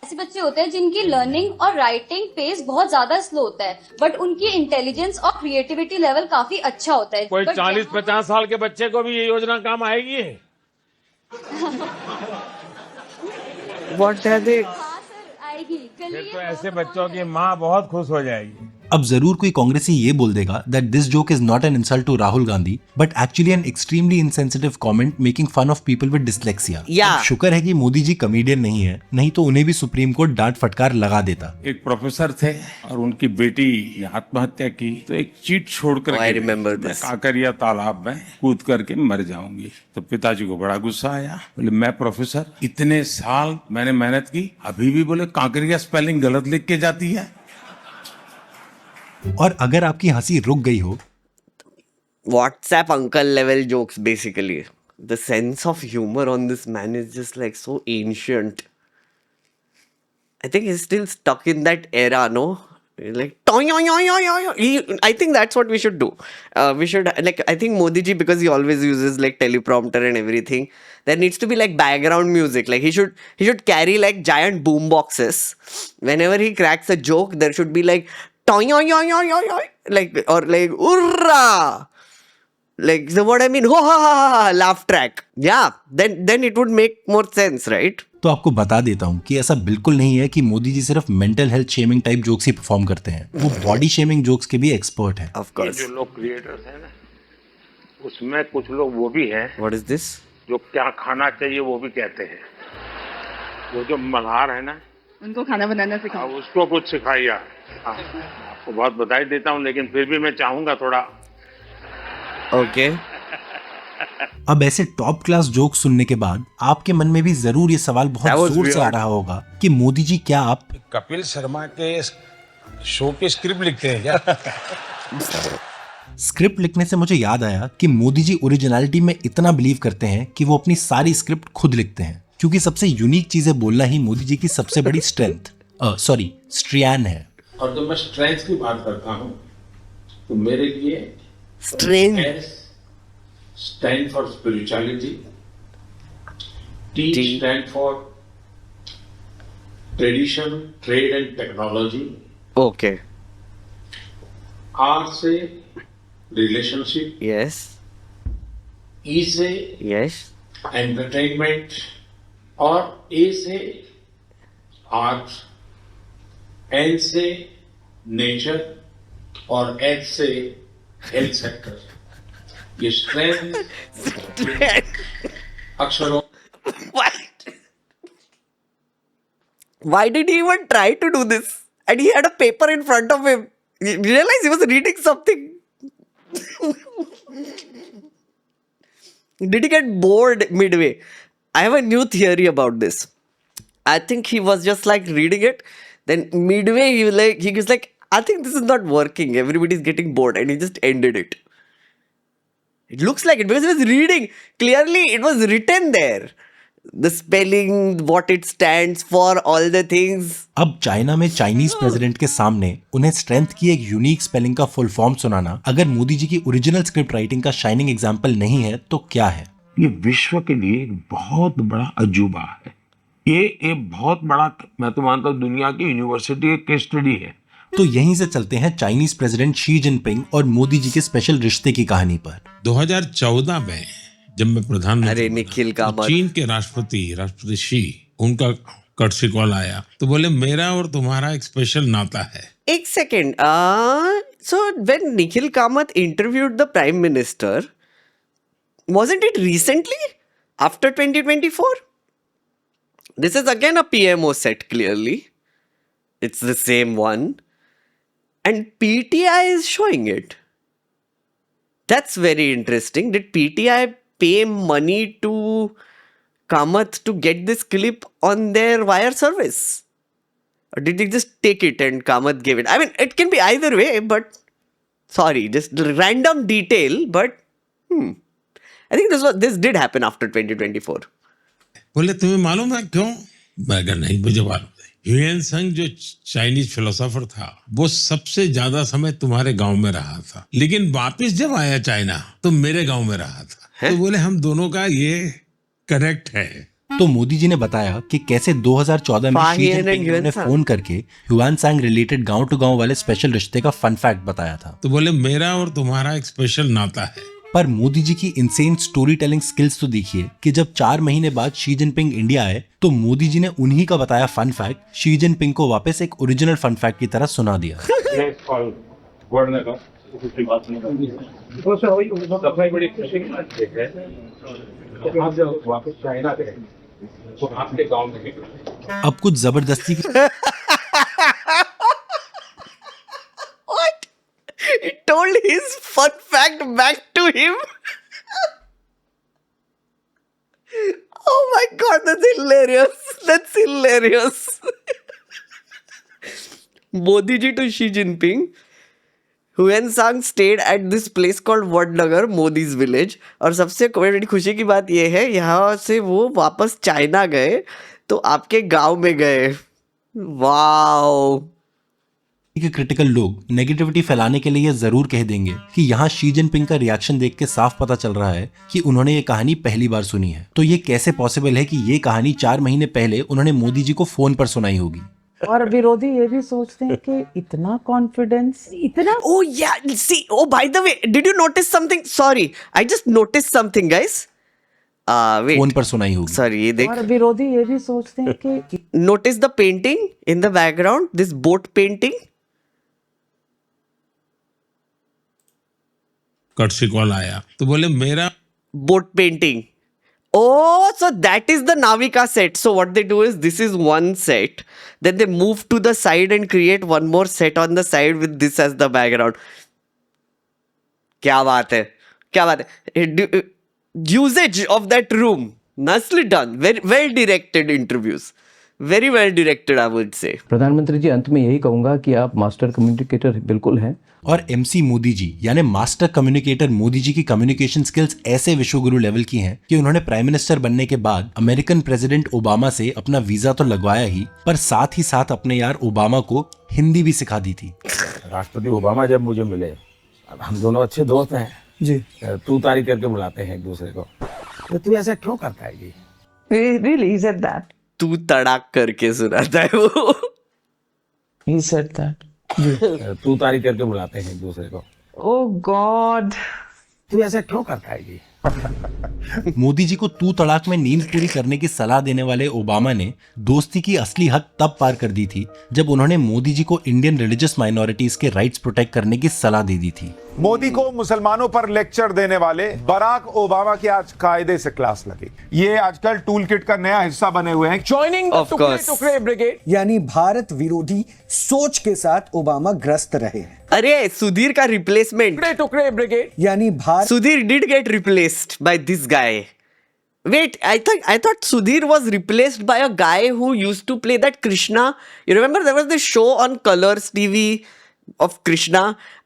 ऐसे बच्चे होते हैं जिनकी लर्निंग और राइटिंग पेस बहुत ज्यादा स्लो होता है, बट उनकी इंटेलिजेंस और क्रिएटिविटी लेवल काफी अच्छा होता है। कोई 40-50 साल के बच्चे को भी ये योजना काम आएगी। What are they? फिर तो ऐसे बच्चों की माँ बहुत खुश हो जाएगी। अब जरूर कोई कांग्रेसी ये बोल देगा that this joke is not an insult to Rahul Gandhi, but actually an extremely insensitive comment making fun of people with dyslexia. Yeah. शुक्र है कि मोदी जी कॉमेडियन नहीं है, नहीं तो उन्हें भी सुप्रीम कोर्ट डांट फटकार लगा देता। एक प्रोफेसर थे और उनकी बेटी आत्महत्या की, तो एक चीट छोड़कर काकरिया तालाब में कूद करके मर जाऊंगी। तो पिताजी को बड़ा गुस्सा आया, बोले मैं प्रोफेसर, इतने साल मैंने मेहनत की, अभी भी बोले काकरिया स्पेलिंग गलत लिख के जाती है। और अगर आपकी हंसी रुक गई हो, WhatsApp uncle level jokes basically. The sense of humor on this man is just like so ancient. I think he's still stuck in that era, no? Like, I think that's what we should do. We should, like, I think Modi ji, because he always uses like teleprompter and everything, there needs to be like background music. Like he should carry like giant boom boxes. Whenever he cracks a joke, there should be like like, or like urra, like the what I mean, ho ha ha ha, laugh track. Yeah, then it would make more sense, right? तो आपको बता देता हूँ कि ऐसा बिल्कुल नहीं है कि मोदी जी सिर्फ mental health shaming type jokes ही परफॉर्म करते हैं, वो बॉडी शेमिंग जोक्स के भी एक्सपर्ट हैं। Of course. जो लोग क्रिएटर्स हैं ना, उसमें कुछ लोग वो भी हैं। What is this? जो क्या खाना चाहिए वो भी कहते हैं। वो जो मल्हार है ना, उनको खाना बनाना सिखाओ। उसको कुछ सिखाइए। आपको बहुत बधाई देता हूँ, लेकिन फिर भी मैं चाहूंगा थोड़ा। ओके। अब ऐसे टॉप क्लास जोक सुनने के बाद आपके मन में भी जरूर ये सवाल बहुत जोर से आ रहा होगा कि मोदी जी क्या आप कपिल शर्मा के शो के स्क्रिप्ट लिखते हैं क्या? स्क्रिप्ट लिखने से मुझे याद आया कि मोदी जी ओरिजिनलिटी में इतना बिलीव करते हैं कि वो अपनी सारी स्क्रिप्ट खुद लिखते हैं, क्योंकि सबसे यूनिक चीजें बोलना ही मोदी जी की सबसे बड़ी स्ट्रेंथ है। और जब मैं स्ट्रेंथ की बात करता हूँ तो मेरे लिए strength stand for spirituality, T stand for tradition, trade and technology. Okay. R से relationship. Yes. E से yes. entertainment और A से art, N से nature और H से health sector. ये स्ट्रेंथ अक्षरों Why did he even try to do this? And he had a paper in front of him. You realize he was reading something. Did he get bored midway? I have a new theory about this. I think he was just like reading it. Then midway he was like, I think this is not working. Everybody's getting bored, and he just ended it. It looks like it because he was reading. Clearly, it was written there. The spelling, what it stands for, all the things. अब चाइना में चाइनीज प्रेसिडेंट के सामने उन्हें स्ट्रेंथ की एक यूनिक स्पेलिंग का फुल फॉर्म सुनाना अगर मोदी जी की ओरिजिनल स्क्रिप्ट राइटिंग का शाइनिंग एग्जाम्पल नहीं है तो क्या है? ये विश्व के लिए एक बहुत बड़ा अजूबा है। ये एक बहुत बड़ा, मैं तो मानता हूँ दुनिया की यूनिवर्सिटी एक केस स्टडी है। तो यहीं से चलते हैं चाइनीज प्रेसिडेंट शी जिनपिंग और मोदी जी के स्पेशल रिश्ते की कहानी पर। 2014 में जब मैं प्रधानमंत्री निखिल कामत, चीन के राष्ट्रपति शी, उनका कर्टसी कॉल आया तो बोले मेरा और तुम्हारा एक स्पेशल नाता है। एक second, so when Nikhil Kamath interviewed the Prime Minister, wasn't it recently? After 2024? This is again a PMO set, clearly. It's the same one. And PTI is showing it. That's very interesting. Did PTI pay money to Kamath to get this clip on their wire service? Or did he just take it and Kamath gave it? I mean, it can be either way, but sorry, just random detail, but I think this did happen after 2024. बोले तुम्हें मालूम है क्यों? मैं कहा नहीं मुझे मालूम नहीं। ह्यूएन सांग जो चाइनीज फिलोसोफर था वो सबसे ज्यादा समय तुम्हारे गांव में रहा था, लेकिन वापस जब आया चाइना तो मेरे गांव में रहा था। तो बोले हम दोनों का ये करेक्ट है। तो मोदी जी ने बताया कि कैसे 2014 में शी जिनपिंग ने फोन करके ह्यूएन सांग रिलेटेड गांव टू गांव वाले स्पेशल रिश्ते का फन फैक्ट बताया था। तो बोले मेरा और तुम्हारा एक स्पेशल नाता है। पर मोदी जी की इंसेन स्टोरी टेलिंग स्किल्स तो देखिए कि जब 4 महीने बाद शी जिनपिंग इंडिया आए तो मोदी जी ने उन्हीं का बताया फन फैक्ट शी जिनपिंग को वापस एक ओरिजिनल फन फैक्ट की तरह सुना दिया। अब कुछ जबरदस्ती What? He told his fun fact back to him. Oh my God, that's hilarious. That's hilarious. Modi ji to Xi Jinping. Huyen Sang stayed at this place called Vadnagar, Modi's village. और सबसे बड़ी खुशी की बात यह है यहाँ से वो वापस चाइना गए तो आपके गांव में गए। वाओ। के क्रिटिकल लोग नेगेटिविटी फैलाने के लिए जरूर कह देंगे कि यहाँ शी जिनपिंग का रिएक्शन देख के साफ पता चल रहा है कि उन्होंने ये कहानी पहली बार सुनी है। तो ये कैसे पॉसिबल है कि ये कहानी 4 महीने पहले उन्होंने मोदी जी को फोन पर सुनाई होगी? और विरोधी ये भी सोचते हैं कि इतना कॉन्फिडेंस, इतना Oh yeah, see, oh by the way, did you notice something? Sorry, I just noticed something, guys. Wait. Phone पर सुनाई होगी। Sorry, ये देख। और विरोधी ये भी सोचते हैं कि Notice the painting in the background, this boat painting. Courtesy call आया तो बोले मेरा boat painting. Oh, so that is the Navika set. So what they do is this is one set. Then they move to the side and create one more set on the side with this as the background. क्या बात है, क्या बात है. Usage of that room. Nicely done. Very well directed interviews. Very well directed, I would say. प्रधानमंत्री जी, अंत में यही कहूंगा कि आप मास्टर कम्युनिकेटर बिल्कुल हैं। और एमसी मोदी जी यानी मास्टर कम्युनिकेटर मोदी जी की कम्युनिकेशन स्किल्स ऐसे विश्वगुरु लेवल की हैं कि उन्होंने प्राइम मिनिस्टर बनने के बाद अमेरिकन प्रेसिडेंट ओबामा से अपना वीजा तो लगवाया ही, पर साथ ही साथ अपने यार ओबामा को हिंदी भी सिखा दी थी। राष्ट्रपति ओबामा जब मुझे मिले, हम दोनों अच्छे दोस्त हैं जी, तू तारीख करके बुलाते हैं एक दूसरे को, तो तू ऐसा क्यों करता है जी? Really, he said that. तू तड़ाक करके सुनाता है वो। He said that. तू तारीख करके बुलाते हैं एक दूसरे को। Oh God. तू ऐसा क्यों करता है जी? मोदी जी को तू तड़ाक में नींद पूरी करने की सलाह देने वाले ओबामा ने दोस्ती की असली हद तब पार कर दी थी जब उन्होंने मोदी जी को इंडियन रिलीजियस माइनॉरिटीज के राइट्स प्रोटेक्ट करने की सलाह दे दी थी। मोदी को मुसलमानों पर लेक्चर देने वाले बराक ओबामा की आज कायदे से क्लास लगी। ये आजकल टूल किट का नया हिस्सा बने हुए हैं। ज्वाइनिंग द टुकड़े ब्रिगेड, यानी भारत विरोधी सोच के साथ ओबामा ग्रस्त रहे हैं। अरे सुधीर का रिप्लेसमेंट, टुकड़े ब्रिगेड, यानी Bharat Sudhir did get replaced by this guy. Wait, I thought Sudhir was replaced by a guy who used to play that Krishna. You remember there was this show on Colors TV of Krishna.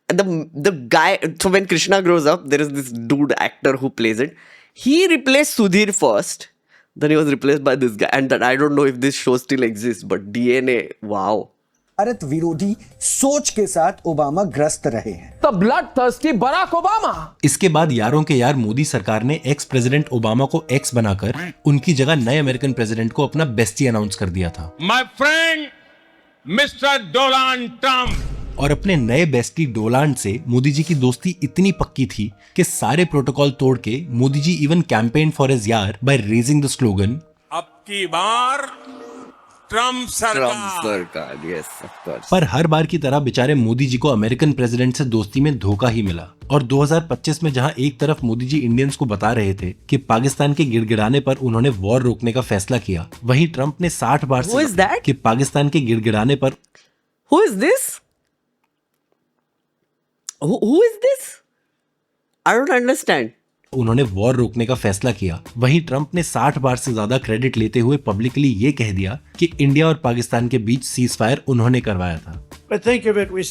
The guy. So when Krishna grows up, there is this dude actor who plays it. He replaced Sudhir first. Then he was replaced by this guy. And I don't know if this show still exists, but DNA. Wow. Bharat विरोधी सोच के साथ ओबामा ग्रस्त रहे हैं। The blood thirsty Barack Obama. इसके बाद यारों के यार मोदी सरकार ने एक्स प्रेसिडेंट ओबामा को एक्स बनाकर उनकी जगह नए अमेरिकन प्रेसिडेंट को अपना बेस्टी अनाउंस कर दिया था। My friend mister Donald Trump. और अपने नए बेस्टी डोनाल्ड से मोदी जी की दोस्ती इतनी पक्की थी कि सारे प्रोटोकॉल तोड़ के Modi ji even campaign for his यार बाय रेजिंग द स्लोगन अब की बार ट्रम्प सरकार। Yes, of course. पर हर बार की तरह बेचारे मोदी जी को अमेरिकन प्रेसिडेंट से दोस्ती में धोखा ही मिला। और 2025 में जहां एक तरफ मोदी जी इंडियंस को बता रहे थे कि पाकिस्तान के गिड़गिड़ाने पर उन्होंने वॉर रोकने का फैसला किया, वहीं ट्रंप ने 60 बार से कि पाकिस्तान के गिड़गिड़ाने पर Who is this? Who is this? I don't understand. उन्होंने वॉर रोकने का फैसला किया। वहीं ट्रंप ने 60 बार से ज्यादा क्रेडिट लेते हुए पब्लिकली ये कह दिया कि इंडिया और पाकिस्तान के बीच सीज फायर उन्होंने करवाया था। But think of it, we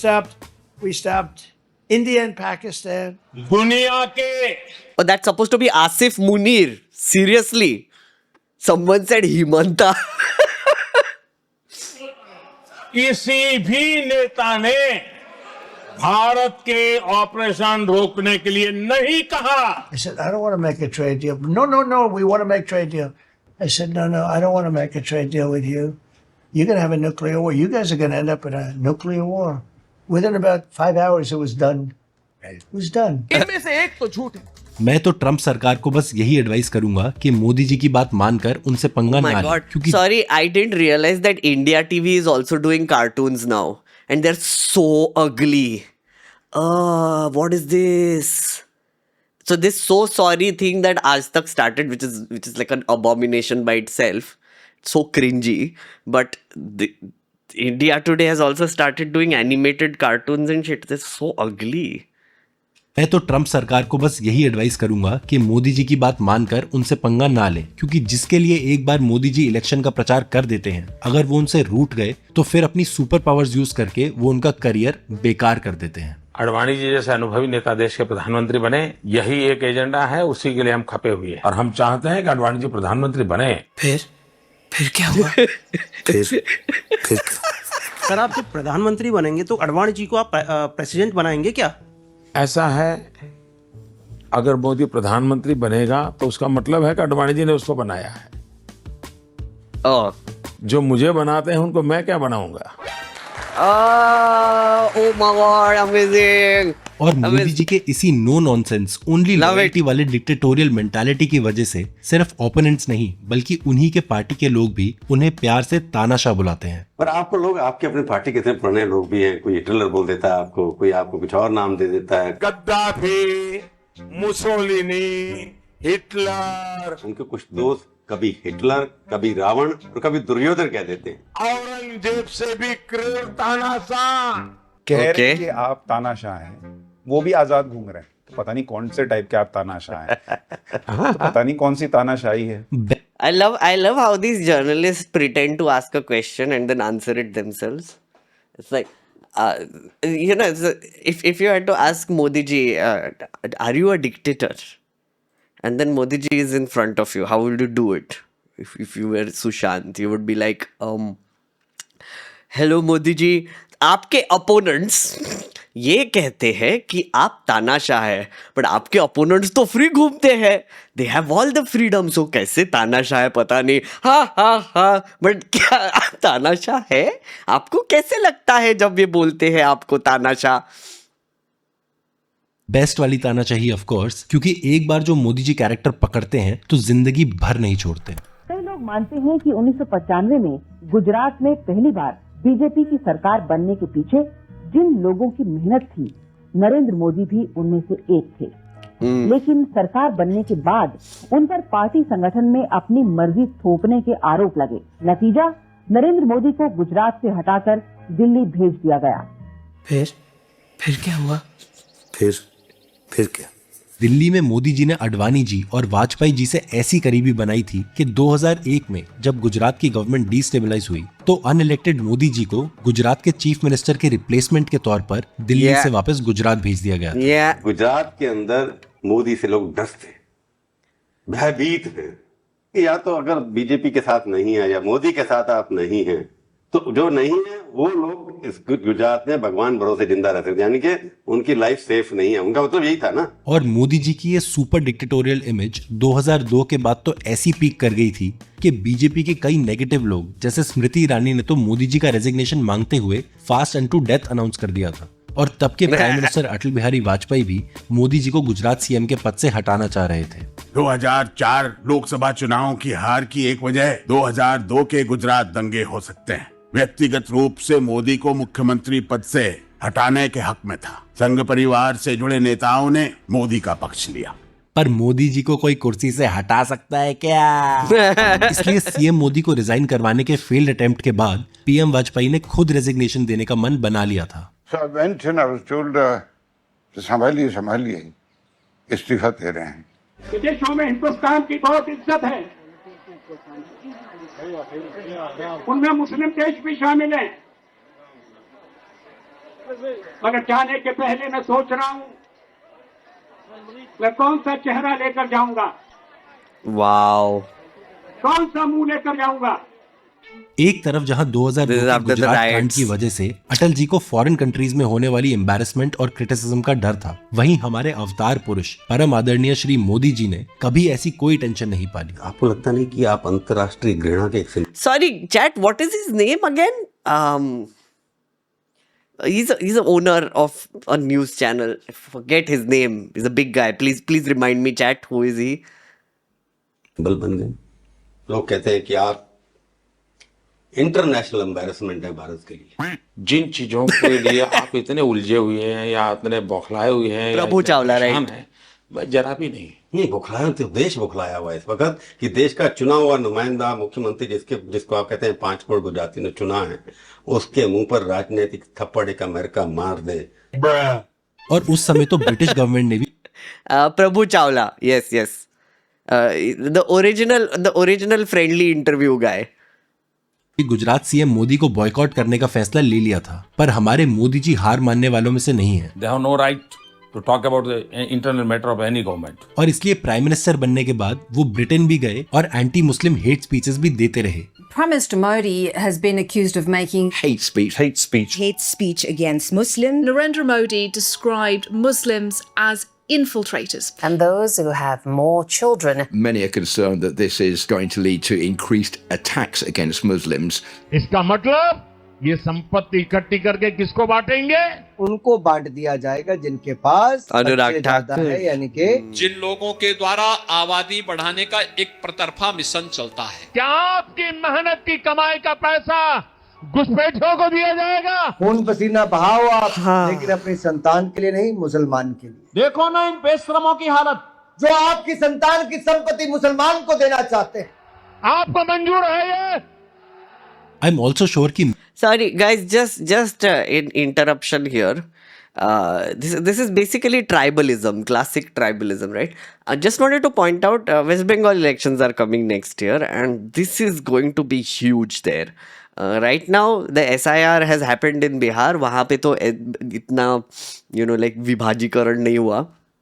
stopped India and Pakistan. दुनिया के Oh, that's supposed to be Asif Munir. Seriously. Someone said Himanta. किसी भी नेता ने भारत के ऑपरेशन रोकने के लिए नहीं कहा। I said, I don't want to make a trade deal. No, we want to make trade deal. I said, no, I don't want to make a trade deal with you. You're going to have a nuclear war. You guys are going to end up in a nuclear war. Within about 5 hours, it was done. It was done. इनमें से एक तो झूठ है। मैं तो ट्रंप सरकार को बस यही एडवाइस करूंगा कि मोदी जी की बात मानकर उनसे पंगा ना लें, क्योंकि Sorry, I didn't realize that India TV is also doing cartoons now. And they're so ugly. What is this? So this so sorry thing that Aaj Tak started, which is like an abomination by itself. So cringy. But India Today has also started doing animated cartoons and shit. They're so ugly. मैं तो ट्रंप सरकार को बस यही एडवाइस करूंगा कि मोदी जी की बात मानकर उनसे पंगा ना लें, क्योंकि जिसके लिए एक बार मोदी जी इलेक्शन का प्रचार कर देते हैं, अगर वो उनसे रूठ गए तो फिर अपनी सुपर पावर्स यूज करके वो उनका करियर बेकार कर देते हैं। अडवाणी जी जैसे अनुभवी नेता देश के प्रधानमंत्री बने, यही एक एजेंडा है, उसी के लिए हम खपे हुए हैं और हम चाहते हैं कि अडवाणी जी प्रधानमंत्री बने। फिर क्या हुआ? फिर सर, आप जब प्रधानमंत्री बनेंगे तो अडवाणी जी को आप प्रेसिडेंट बनाएंगे क्या? ऐसा है, अगर मोदी प्रधानमंत्री बनेगा तो उसका मतलब है कि अडवाणी जी ने उसको बनाया है। जो मुझे बनाते हैं उनको मैं क्या बनाऊंगा? Oh my God, amazing. और मोदी जी के इसी नो नॉनसेंस ओनली लॉयल्टी वाले डिक्टेटोरियल मेंटालिटी की वजह से सिर्फ ओपोनेंट्स नहीं बल्कि उन्हीं के पार्टी के लोग भी उन्हें प्यार से तानाशाह बुलाते हैं। पर आपको लोग, आपके अपने पार्टी के इतने पुराने लोग भी हैं, कोई हिटलर बोल देता है आपको, कोई आपको कुछ और नाम दे देता है, गद्दाफी, मुसोलिनी, हिटलर। उनके कुछ दोस्त कभी हिटलर, कभी रावण और कभी दुर्योधन कह देते हैं। औरंगजेब से भी क्रूर तानाशाह कह रहे हैं कि आप तानाशाह हैं, वो भी आजाद घूम रहे हैं, तो पता नहीं कौन से टाइप के आप तानाशाह हैं। तो पता नहीं कौन सी तानाशाही है। I love how these journalists pretend to ask a question and then answer it themselves. It's like, if you had to ask Modi ji, are you a dictator? And then Modi ji is in front of you. How would you do it? If you were Sushant, you would be like, hello Modi ji, आपके opponents ये कहते हैं कि आप तानाशाह है, बट आपके opponents तो फ्री घूमते हैं, they have all the freedom, so कैसे तानाशाह है पता नहीं। हाँ, बट क्या आप तानाशाह है? आपको कैसे लगता है जब ये बोलते हैं आपको तानाशाह? बेस्ट वाली तानाशाही ऑफ कोर्स, क्योंकि एक बार जो मोदी जी कैरेक्टर पकड़ते हैं तो जिंदगी भर नहीं छोड़ते। कई लोग मानते हैं कि 1995 में गुजरात में पहली बार बीजेपी की सरकार बनने के पीछे जिन लोगों की मेहनत थी, नरेंद्र मोदी भी उनमें से एक थे। लेकिन सरकार बनने के बाद उन पर पार्टी संगठन में अपनी मर्जी थोपने के आरोप लगे। नतीजा, नरेंद्र मोदी को गुजरात से हटाकर दिल्ली भेज दिया गया। फिर क्या हुआ? फिर क्या? दिल्ली में मोदी जी ने अडवाणी जी और वाजपेयी जी से ऐसी करीबी बनाई थी कि 2001 में जब गुजरात की गवर्नमेंट डिस्टेबलाइज हुई तो अनइलेक्टेड मोदी जी को गुजरात के चीफ मिनिस्टर के रिप्लेसमेंट के तौर पर दिल्ली से वापस गुजरात भेज दिया गया। गुजरात के अंदर मोदी से लोग डरते, भयभीत हैं कि या तो अगर बीजेपी के साथ नहीं है या मोदी के साथ आप नहीं हैं, तो जो नहीं है वो लोग इस गुजरात में भगवान भरोसे जिंदा रह सकते, यानी कि उनकी लाइफ सेफ नहीं है। उनका मतलब यही था ना। और मोदी जी की ये सुपर डिक्टेटोरियल इमेज 2002 के बाद तो ऐसी पीक कर गई थी कि बीजेपी के कई नेगेटिव लोग जैसे स्मृति ईरानी ने तो मोदी जी का रेजिग्नेशन मांगते हुए fast and to death announce कर दिया था। और तब के प्राइम मिनिस्टर अटल बिहारी वाजपेयी भी मोदी जी को गुजरात सीएम के पद से हटाना चाह रहे थे। 2004 लोकसभा चुनाव की हार की एक वजह 2002 के गुजरात दंगे हो सकते हैं। व्यक्तिगत रूप से मोदी को मुख्यमंत्री पद से हटाने के हक में था। संघ परिवार से जुड़े नेताओं ने मोदी का पक्ष लिया। पर मोदी जी को कोई कुर्सी से हटा सकता है क्या? इसलिए सीएम मोदी को रिजाइन करवाने के फेल्ड अटेम्प्ट के बाद पीएम वाजपेयी ने खुद रेजिग्नेशन देने का मन बना लिया था। So I went and I was told, संभालिए, इस्तीफा दे रहे हैं। विदेशों में हिंदुस्तान की बहुत इज्जत है, उनमें मुस्लिम देश भी शामिल हैं, मगर जाने के पहले मैं सोच रहा हूं मैं कौन सा चेहरा लेकर जाऊंगा, वाओ, कौन सा मुंह लेकर जाऊंगा। एक तरफ जहां 2002 की गुजरात कांड की वजह से अटल जी को फॉरेन कंट्रीज में होने वाली एम्बैरेसमेंट और क्रिटिसिज्म का डर था, वहीं हमारे अवतार पुरुष परम आदरणीय श्री मोदी जी ने कभी ऐसी कोई टेंशन नहीं पाली। आपको लगता नहीं कि आप अंतरराष्ट्रीय घृणा के sorry chat, what is his name again? He's a owner of a news channel. I forget his name. He's a big guy. Please remind me, chat. Who is he? बल बन गए। लोग कहते हैं कि आप इंटरनेशनल एम्बैरेसमेंट है भारत के लिए। जिन चीजों के लिए आप इतने उलझे हुए हैं या इतने बौखलाए हुए हैं, प्रभु चावला, राइट? जरा भी नहीं बौखलाया तो देश बौखलाया हुआ है इस वक्त कि देश का चुना हुआ नुमाइंदा मुख्यमंत्री जिसको आप कहते हैं 5 करोड़ गुजराती ने चुना है, उसके मुंह पर राजनीतिक थप्पड़ एक अमेरिका मार दे। और उस समय तो ब्रिटिश गवर्नमेंट ने भी Prabhu Chawla, yes, the original friendly interview guy, Gujarat CM Modi को बॉयकॉट करने का फैसला ले लिया था। पर हमारे मोदी जी हार मानने वालों में से नहीं है। They have no right to talk about the internal matter of any government. और इसलिए प्राइम मिनिस्टर बनने के बाद वो ब्रिटेन भी गए और एंटी मुस्लिम हेट स्पीचेस भी देते रहे। Prime Minister Modi has been accused of making hate speech against Muslims. Narendra Modi described Muslims as infiltrators. And those who have more children. Many are concerned that this is going to lead to increased attacks against Muslims. इसका मतलब ये संपत्ति इकट्ठी करके किसको बांटेंगे? उनको बांट दिया जाएगा जिनके पास अनुराग ठाकुर है, यानी कि जिन लोगों के द्वारा आबादी बढ़ाने का एक प्रतरफा मिशन चलता है। क्या आपकी मेहनत की कमाई का पैसा घुसपैठियों को दिया जाएगा? खून पसीना बहाओ आप, लेकिन अपनी संतान के लिए नहीं, मुसलमान के लिए। देखो ना इन बेशरमों की हालत, जो आपकी संतान की संपत्ति मुसलमान को देना चाहते हैं। आपको मंजूर है ये? I'm also sure कि sorry guys, just in interruption here. This is basically tribalism, classic tribalism, right? I just wanted to point out West Bengal elections are coming next year, and this is going to be huge there. Right now the SIR has happened in Bihar. वहाँ पे तो इतना like विभाजीकरण नहीं हुआ,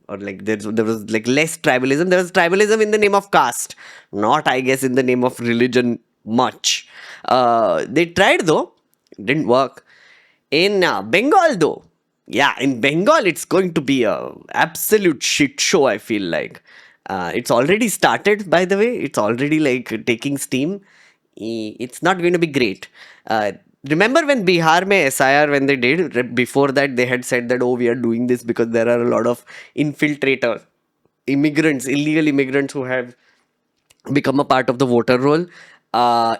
or like there was like less tribalism. There was tribalism in the name of caste, not I guess in the name of religion much. They tried though, didn't work. In Bengal though, yeah, in Bengal it's going to be a absolute shit show, I feel like. It's already started, by the way. It's already like taking steam. It's not going to be great. Remember when Bihar mein SIR, when they did, before that they had said that, oh, we are doing this because there are a lot of infiltrators, immigrants, illegal immigrants who have become a part of the voter roll.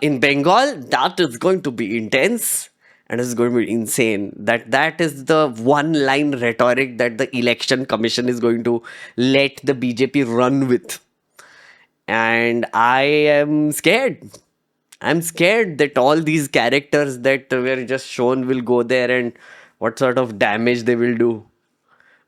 In Bengal, that is going to be intense and it's going to be insane. That is the one-line rhetoric that the election commission is going to let the BJP run with. And I am scared. I'm scared that all these characters that were just shown will go there and what sort of damage they will do.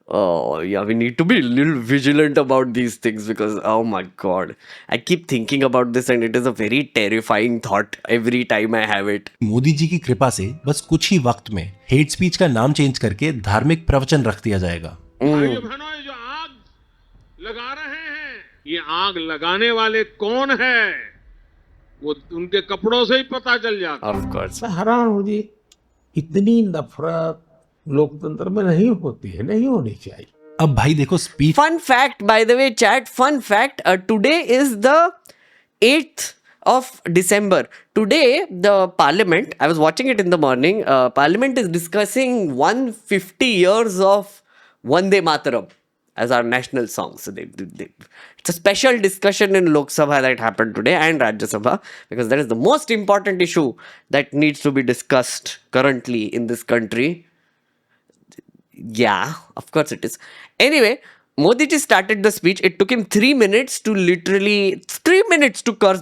Oh, yeah, we need to be a little vigilant about these things because, oh my God, I keep thinking about this and it is a very terrifying thought every time I have it. Modi ji की कृपा से बस कुछ ही वक्त में हेट स्पीच का नाम चेंज करके धार्मिक प्रवचन रख दिया जाएगा। भाइयों बहनों, ये जो आग लगा रहे हैं, ये आग लगाने वाले कौन है? वो उनके कपड़ों से ही पता चल जाता है। Of course. हैरान हो जी, इतनी नफरत लोकतंत्र में नहीं होती है, नहीं होनी चाहिए। अब भाई देखो speech. Fun fact, by the way, chat, fun fact, today is the 8th of December. Today, the parliament, I was watching it in the morning, parliament is discussing 150 years of Vande Mataram as our national song. So it's a special discussion in Lok Sabha that happened today and Rajya Sabha because that is the most important issue that needs to be discussed currently in this country. Yeah, of course it is. Anyway, Modi ji started the speech. It took him 3 minutes to curse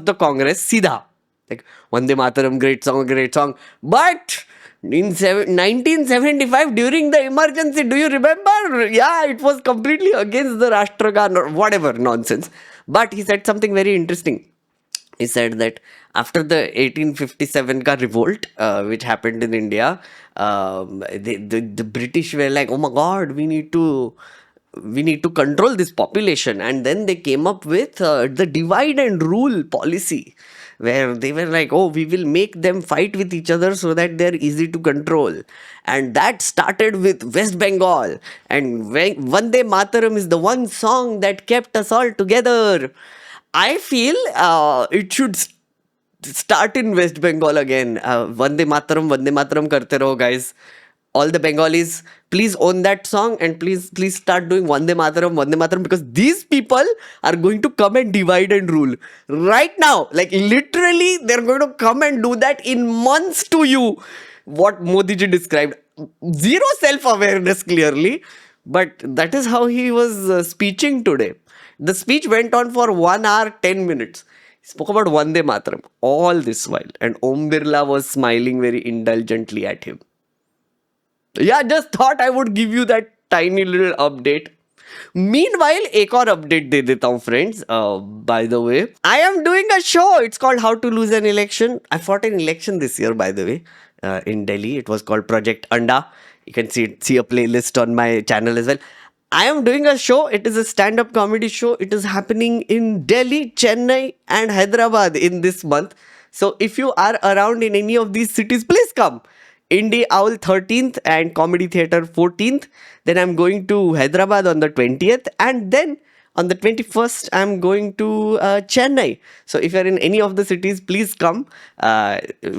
the Congress. Seedha. Like, Vande Mataram, great song, great song. But in 1975, during the emergency, do you remember? Yeah, it was completely against the Rashtragan or whatever nonsense. But he said something very interesting. He said that after the 1857 ka revolt, which happened in India, the British were like, oh my God, we need to control this population. And then they came up with the divide and rule policy, where they were like, oh, we will make them fight with each other so that they're easy to control. And that started with West Bengal. And Vande Mataram is the one song that kept us all together. I feel it should start in West Bengal again. Vande Mataram karte raho, guys. All the Bengalis, please own that song and please start doing Vande Mataram, because these people are going to come and divide and rule right now. Like literally, they're going to come and do that in months to you. What Modi ji described. Zero self-awareness clearly, but that is how he was speeching today. The speech went on for 1 hour, 10 minutes. He spoke about Vande Mataram all this while and Om Birla was smiling very indulgently at him. Yeah, just thought I would give you that tiny little update. Meanwhile, एक और update दे देता हूँ friends. By the way, I am doing a show. It's called How to Lose an Election. I fought an election this year, by the way, in Delhi. It was called Project Anda. You can see a playlist on my channel as well. I am doing a show. It is a stand-up comedy show. It is happening in Delhi, Chennai, and Hyderabad in this month. So if you are around in any of these cities, please come. Indie Owl 13th and Comedy Theatre 14th. Then I'm going to Hyderabad on the 20th. And then on the 21st, I'm going to Chennai. So if you're in any of the cities, please come.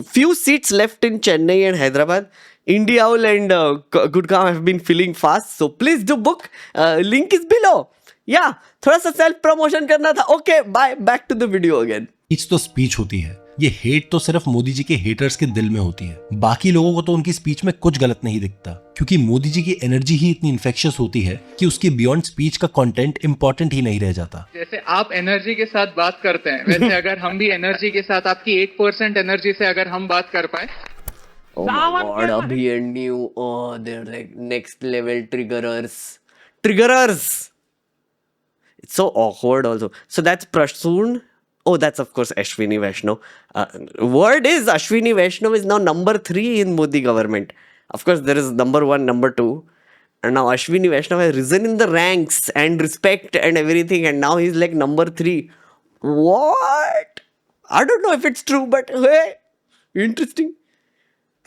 Few seats left in Chennai and Hyderabad. Indie Owl and Gurgaon have been filling fast. So please do book. Link is below. Yeah, थोड़ा सा self promotion करना था. Okay, bye. Back to the video again. Speech तो स्पीच होती है, ये हेट तो सिर्फ मोदी जी के हेटर्स के दिल में होती है। बाकी लोगों को तो उनकी स्पीच में कुछ गलत नहीं दिखता, क्योंकि मोदी जी की एनर्जी ही इतनी इन्फेक्शियस होती है कि उसके बियॉन्ड स्पीच का कंटेंट इंपॉर्टेंट ही नहीं रह जाता। जैसे आप एनर्जी के साथ बात करते हैं, वैसे अगर हम भी एनर्जी के साथ आपकी 1% एनर्जी से अगर हम बात कर पाए। Oh my God, Abhimanyu. Oh, they're like next level triggerers. It's so awkward also. So that's Prasoon. Oh, that's of course Ashwini Vaishnav. Word is Ashwini Vaishnav is now number 3 in Modi government. Of course, there is number 1, number 2. And now Ashwini Vaishnav has risen in the ranks and respect and everything. And now he's like number 3. What? I don't know if it's true, but hey, interesting.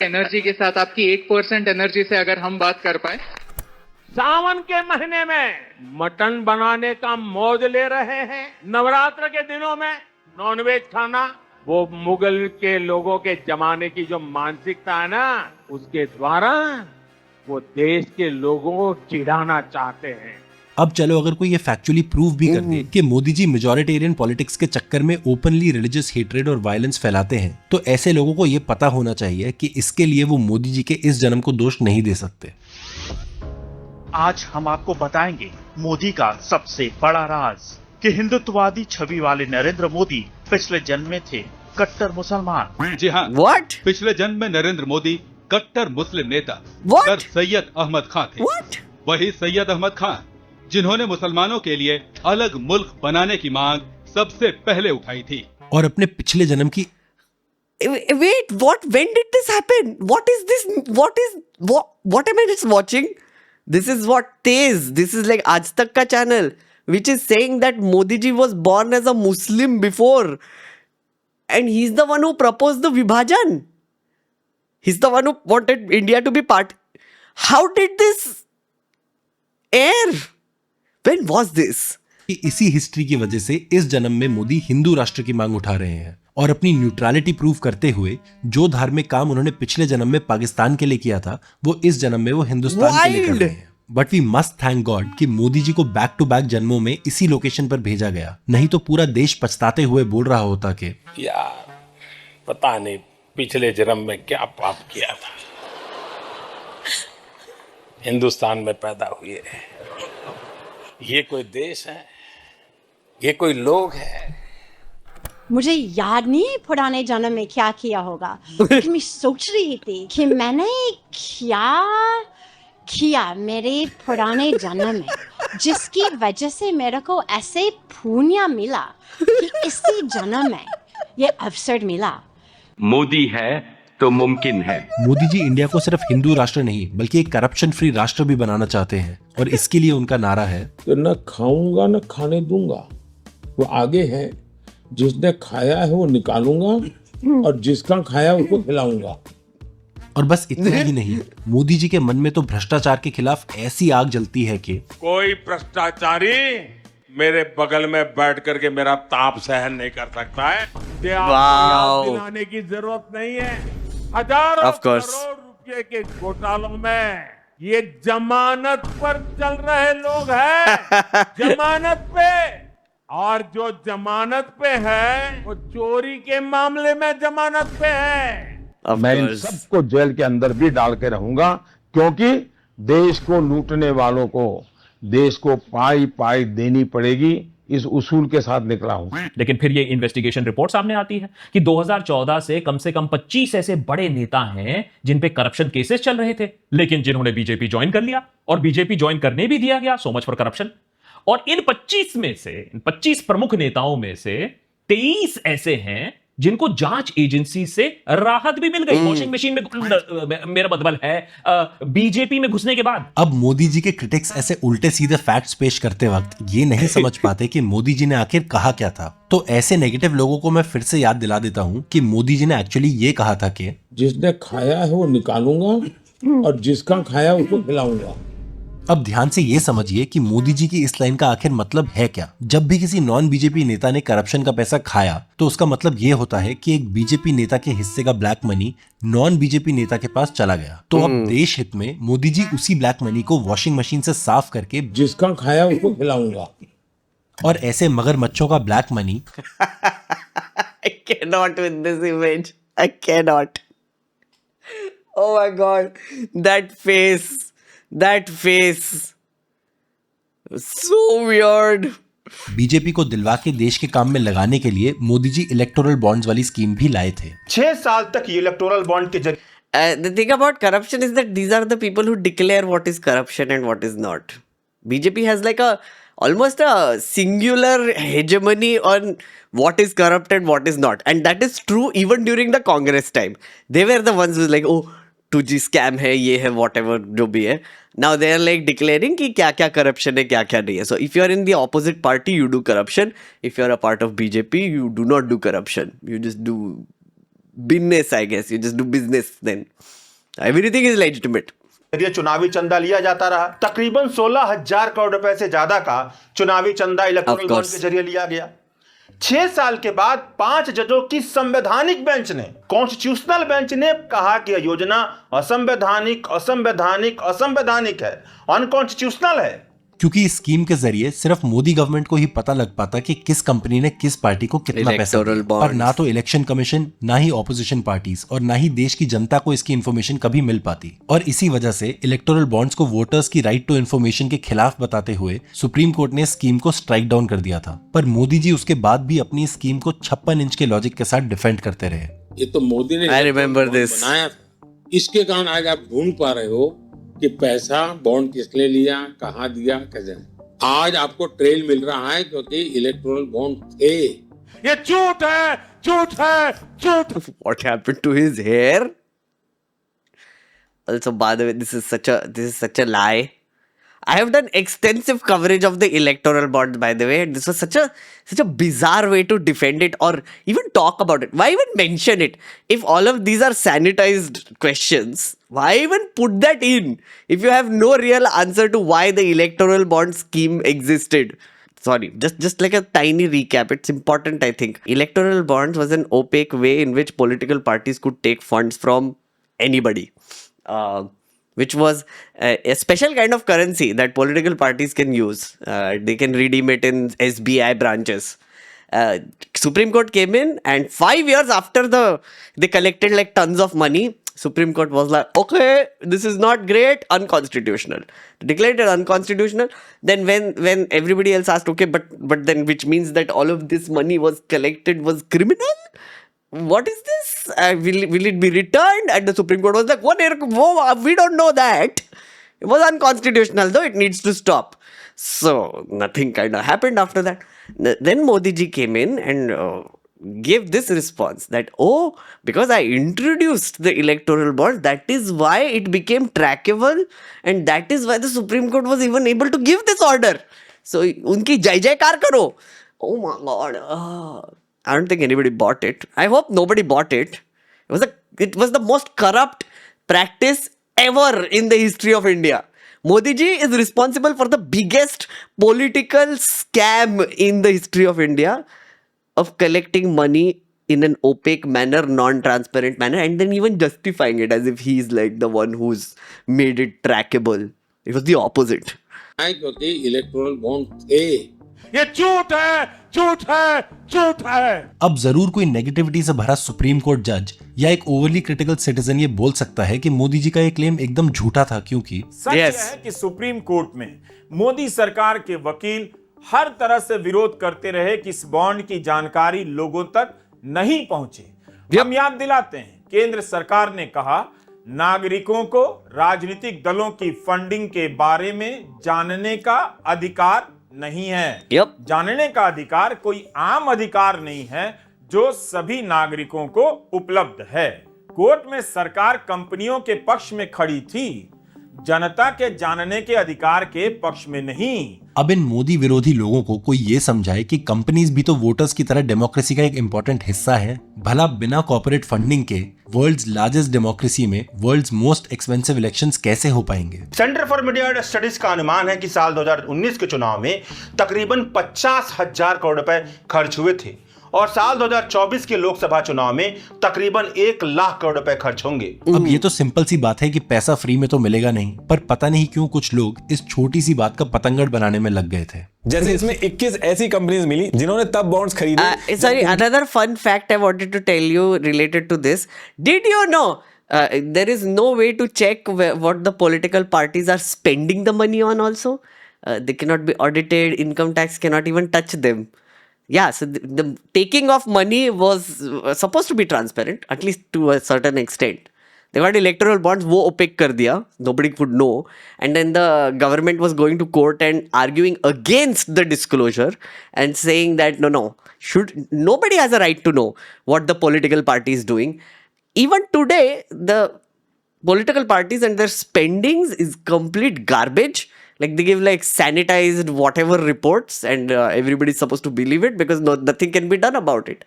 Energy के साथ आपकी 1% एनर्जी से अगर हम बात कर पाए। सावन के महीने में मटन बनाने का मौज ले रहे हैं, नवरात्र के दिनों में नॉनवेज खाना वो मुगल के लोगों के जमाने की जो मानसिकता है ना, उसके द्वारा वो देश के लोगों को चिढ़ाना चाहते हैं। अब चलो अगर कोई ये फैक्चुअली प्रूव भी कर दे कि मोदी जी मेजॉरिटेरियन पॉलिटिक्स के चक्कर में ओपनली रिलीजियस हेट्रेड और वायलेंस फैलाते हैं, तो ऐसे लोगों को ये पता होना चाहिए कि इसके लिए वो मोदी जी के इस जन्म को दोष नहीं दे सकते। आज हम आपको बताएंगे मोदी का सबसे बड़ा राज कि हिंदुत्ववादी छवि वाले नरेंद्र मोदी पिछले जन्म में थे कट्टर मुसलमान। जी हाँ, व्हाट? पिछले जन्म में नरेंद्र मोदी कट्टर मुस्लिम नेता What? सर सैयद अहमद खान थे। What? वही सैयद अहमद खान जिन्होंने मुसलमानों के लिए अलग मुल्क बनाने की मांग सबसे पहले उठाई थी। और अपने पिछले जन्म की Wait, what? When did this happen? What is this? What am I just watching? This is what Tez. This is like Aaj Tak ka channel, which is saying that Modi ji was born as a Muslim before, and he's the one who proposed the Vibhajan. He's the one who wanted India to be part. How did this air? When was this? इसी हिस्ट्री की वजह से इस जन्म में मोदी हिंदू राष्ट्र की मांग उठा रहे हैं और अपनी न्यूट्रलिटी प्रूव करते हुए जो धार्मिक काम उन्होंने पिछले जन्म में पाकिस्तान के लिए किया था, वो इस जन्म में वो हिंदुस्तान के लिए कर रहे हैं। But we must thank God कि मोदी जी को बैक टू बैक जन्मों में इसी लोकेशन पर भेजा गया, नहीं तो पूरा देश पछताते हुए बोल रहा होता कि यार पता नहीं पिछले जन्म में क्या पाप किया था, हिंदुस्तान में पैदा हुए। ये कोई देश है, ये कोई लोग है। मुझे याद नहीं पुराने जन्म में क्या किया होगा, लेकिन मैं सोच रही थी कि मैंने क्या किया मेरे पुराने जन्म में, जिसकी वजह से मेरे को ऐसे पुण्य मिला कि इसी जन्म में ये अवसर मिला। मोदी है तो मुमकिन है। मोदी जी इंडिया को सिर्फ हिंदू राष्ट्र नहीं बल्कि एक करप्शन फ्री राष्ट्र भी बनाना चाहते हैं, और इसके लिए उनका नारा है तो न खाऊंगा न खाने दूंगा। वो आगे है, जिसने खाया है वो निकालूंगा और जिसका खाया उसको खिलाऊंगा। और बस इतना ही नहीं, मोदी जी के मन में तो भ्रष्टाचार के खिलाफ ऐसी आग जलती है कि कोई भ्रष्टाचारी मेरे बगल में बैठ करके मेरा ताप सहन नहीं कर सकता है। याद दिलाने की जरूरत नहीं है, हजारों करोड़ रुपए के घोटालों में ये जमानत पर चल रहे लोग हैं, जमानत पे। और जो जमानत पे है वो चोरी के मामले में जमानत पे है। मैं इन सबको जेल के अंदर भी डाल के रहूंगा, क्योंकि देश को लूटने वालों को देश को पाई पाई देनी पड़ेगी, इस उसूल के साथ निकला हूं। लेकिन फिर ये इन्वेस्टिगेशन रिपोर्ट सामने आती है कि 2014 से कम 25 ऐसे बड़े नेता हैं जिन पे करप्शन केसेस चल रहे थे, लेकिन जिन्होंने बीजेपी ज्वाइन कर लिया और बीजेपी ज्वाइन करने भी दिया गया। So much for corruption. और इन 25 प्रमुख नेताओं में से 23 ऐसे हैं जिनको जांच एजेंसी से राहत भी मिल गई वॉशिंग मशीन में, मेरा मतलब है बीजेपी में घुसने के बाद। अब मोदी जी के क्रिटिक्स ऐसे उल्टे सीधे फैक्ट्स पेश करते वक्त ये नहीं समझ पाते कि मोदी जी ने आखिर कहा क्या था। तो ऐसे नेगेटिव लोगों को मैं फिर से याद दिला देता हूँ कि मोदी जी ने एक्चुअली ये कहा था कि जिसने खाया है वो निकालूंगा और जिसका खाया उसको खिलाऊंगा। अब ध्यान से ये समझिए कि मोदी जी की इस लाइन का आखिर मतलब है क्या। जब भी किसी नॉन बीजेपी नेता ने करप्शन का पैसा खाया तो उसका मतलब ये होता है कि एक बीजेपी नेता के हिस्से का ब्लैक मनी नॉन बीजेपी नेता के पास चला गया। तो अब देश हित में मोदी जी उसी ब्लैक मनी को वॉशिंग मशीन से साफ करके जिसका खाया उसको खिलाऊंगा। और ऐसे मगरमच्छों का black money I cannot with this image. I cannot. Oh my God, that face. That face. So weird. BJP को दिलवा के देश के काम में लगाने के लिए मोदी जी इलेक्टोरल बॉन्ड्स वाली स्कीम भी लाए थे। 6 साल तक ये इलेक्टोरल बॉन्ड के जरिए The thing about corruption is that these are the people who declare what is corruption and what is not. BJP has like almost a singular hegemony on what is corrupt and what is not. And that is true even during the Congress time. They were the ones who like, oh, 2G scam है, ये है, whatever जो भी है. Now they are like declaring कि क्या क्या corruption है, क्या क्या नहीं है. So if you are in the opposite party, you do corruption. If you are a part of BJP, you do not do corruption. You just do business, I guess. You just do business then. Everything is legitimate. ये चुनावी चंदा लिया जाता रहा। तकरीबन 16,000 करोड़ रुपए से ज्यादा का चुनावी चंदा इलेक्टोरल बॉन्ड के जरिए लिया गया। 6 साल के बाद 5 जजों की संवैधानिक बेंच ने, कॉन्स्टिट्यूशनल बेंच ने कहा कि यह योजना असंवैधानिक असंवैधानिक असंवैधानिक है, अनकॉन्स्टिट्यूशनल है। क्योंकि इस स्कीम के जरिए सिर्फ मोदी गवर्नमेंट को ही पता लग पाता कि किस कंपनी ने किस पार्टी को कितना पैसा दिया, पर ना तो इलेक्शन कमीशन, ना ही ऑपोजिशन पार्टीज और ना ही देश की जनता को इसकी इन्फॉर्मेशन कभी मिल पाती। और इसी वजह से इलेक्टोरल बॉन्ड्स को वोटर्स की राइट टू इन्फॉर्मेशन के खिलाफ बताते हुए सुप्रीम कोर्ट ने स्कीम को स्ट्राइक डाउन कर दिया था। पर मोदी जी उसके बाद भी अपनी स्कीम को 56 इंच के लॉजिक के साथ डिफेंड करते रहे। ये तो मोदी ने बनाया था, इसके कारण आज आप ढूंढ पा रहे हो कि पैसा बॉन्ड किसने लिया, कहाँ दिया, कैसे। आज आपको ट्रेल मिल रहा है क्योंकि इलेक्टोरल बॉन्ड थे। ये झूठ है, झूठ है, झूठ। What happened to his hair? Also, by the way, this is such a lie. I have done extensive coverage of the electoral bonds, by the way. And this was such a bizarre way to defend it or even talk about it. Why even mention it? If all of these are sanitized questions, why even put that in? If you have no real answer to why the electoral bond scheme existed. Sorry, just like a tiny recap. It's important, I think. Electoral bonds was an opaque way in which political parties could take funds from anybody. Which was a special kind of currency that political parties can use. They can redeem it in SBI branches. Supreme Court came in, and 5 years after they collected like tons of money, Supreme Court was like, okay, this is not great, unconstitutional. Declared it unconstitutional. Then when everybody else asked, okay, but then which means that all of this money was collected was criminal? What is this? Will it be returned? And the Supreme Court was like, we don't know that. It was unconstitutional, though it needs to stop. So nothing kind of happened after that. Then Modi ji came in and gave this response that, because I introduced the electoral bond, that is why it became trackable, and that is why the Supreme Court was even able to give this order. So unki jai jaikar karo. Oh my God. I don't think anybody bought it. I hope nobody bought it. It was the most corrupt practice ever in the history of India. Modi ji is responsible for the biggest political scam in the history of India, of collecting money in an opaque manner, non-transparent manner, and then even justifying it as if he's like the one who's made it trackable. It was the opposite. क्योंकि इलेक्टोरल बॉन्ड थे। ये झूठ है, झूठ है, झूठ है। अब जरूर कोई नेगेटिविटी से भरा सुप्रीम कोर्ट जज या एक ओवरली क्रिटिकल सिटीजन ये बोल सकता है कि मोदी जी का ये क्लेम एकदम झूठा था, क्योंकि सच है कि सुप्रीम कोर्ट में मोदी सरकार के वकील हर तरह से विरोध करते रहे कि इस बॉन्ड की जानकारी लोगों तक नहीं पहुंचे। हम याद दिलाते हैं, केंद्र सरकार ने कहा नागरिकों को राजनीतिक दलों की फंडिंग के बारे में जानने का अधिकार नहीं है। जानने का अधिकार कोई आम अधिकार नहीं है जो सभी नागरिकों को उपलब्ध है। कोर्ट में सरकार कंपनियों के पक्ष में खड़ी थी, जनता के जानने के अधिकार के पक्ष में नहीं। अब इन मोदी विरोधी लोगों को कोई ये समझाए कि कंपनीज भी तो वोटर्स की तरह डेमोक्रेसी का एक इंपॉर्टेंट हिस्सा है। भला बिना कॉर्पोरेट फंडिंग के वर्ल्ड्स लार्जेस्ट डेमोक्रेसी में वर्ल्ड्स मोस्ट एक्सपेंसिव इलेक्शंस कैसे हो पाएंगे? सेंटर फॉर मीडिया स्टडीज का अनुमान है कि साल 2019 के चुनाव में तकरीबन 50,000 करोड़ रुपए खर्च हुए थे और साल 2024 के लोकसभा चुनाव में तकरीबन 1 लाख करोड़ रुपए खर्च होंगे। अब ये तो सिंपल सी बात है कि पैसा फ्री में तो मिलेगा नहीं, पर पता नहीं क्यों कुछ लोग इस छोटी सी बात का पतंगड़ बनाने में लग गए थे। जैसे इसमें 21 ऐसी कंपनीज मिली जिन्होंने तब बॉन्ड्स खरीदे। Sorry, another fun fact I wanted to tell you related to this. Did you know there is no way to check what the political parties are spending the money on also? They cannot be audited. Income tax cannot even touch them. Yeah, so the taking of money was supposed to be transparent, at least to a certain extent. They got electoral bonds, wo opaque kar diya, nobody could know. And then the government was going to court and arguing against the disclosure and saying that nobody has a right to know what the political party is doing. Even today, the political parties and their spendings is complete garbage. Like they give like sanitized whatever reports and everybody's supposed to believe it because nothing can be done about it.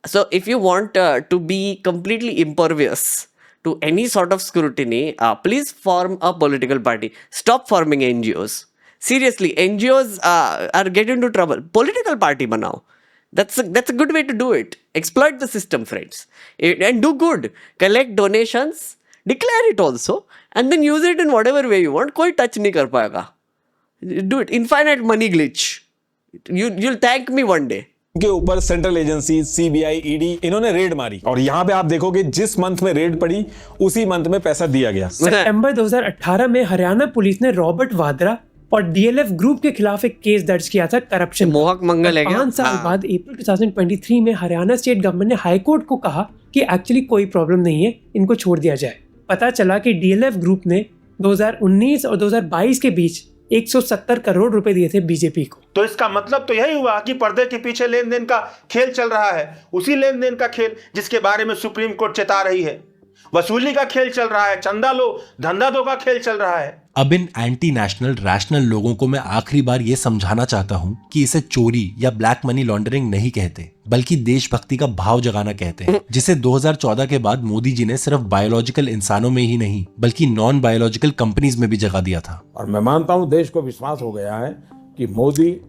So if you want to be completely impervious to any sort of scrutiny, please form a political party. Stop forming NGOs. Seriously, NGOs are getting into trouble. Political party banao. That's a good way to do it. Exploit the system, friends, and do good. Collect donations, declare it also, and then use it in whatever way you want. कोई touch नहीं कर पाएगा. Do it. Infinite money glitch. You'll thank me one day. के ऊपर सेंट्रल एजेंसी, सीबीआई, ईडी इन्होंने रेड मारी और यहाँ पे आप देखोगे जिस मंथ में रेड पड़ी उसी मंथ में पैसा दिया गया। सितंबर 2018 में हरियाणा पुलिस ने रॉबर्ट वाड्रा और डीएलएफ ग्रुप के खिलाफ एक केस दर्ज किया था करप्शन। मोहक मंगल है क्या? 5 साल बाद अप्रैल 2023 में हरियाणा स्टेट गवर्नमेंट ने हाई कोर्ट को कहा कि एक्चुअली कोई प्रॉब्लम नहीं है, इनको छोड़ दिया जाए। पता चला कि डीएलएफ ग्रुप ने 2019 और 2022 के बीच 170 करोड़ रुपए दिए थे बीजेपी को। तो इसका मतलब तो यही हुआ कि पर्दे के पीछे लेन देन का खेल चल रहा है, उसी लेन देन का खेल जिसके बारे में सुप्रीम कोर्ट चेता रही है। वसूली का खेल चल रहा है, चंदा लो धंधा दो का खेल चल रहा है। अब इन एंटी नेशनल रैशनल लोगों को मैं आखिरी बार ये समझाना चाहता हूँ कि इसे चोरी या ब्लैक मनी लॉन्ड्रिंग नहीं कहते, बल्कि देशभक्ति का भाव जगाना कहते हैं, जिसे 2014 के बाद मोदी जी ने सिर्फ बायोलॉजिकल इंसानों में ही नहीं बल्कि नॉन बायोलॉजिकल कंपनीज में भी जगा दिया था। और मैं मानता हूँ देश को विश्वास हो गया है कि मोदी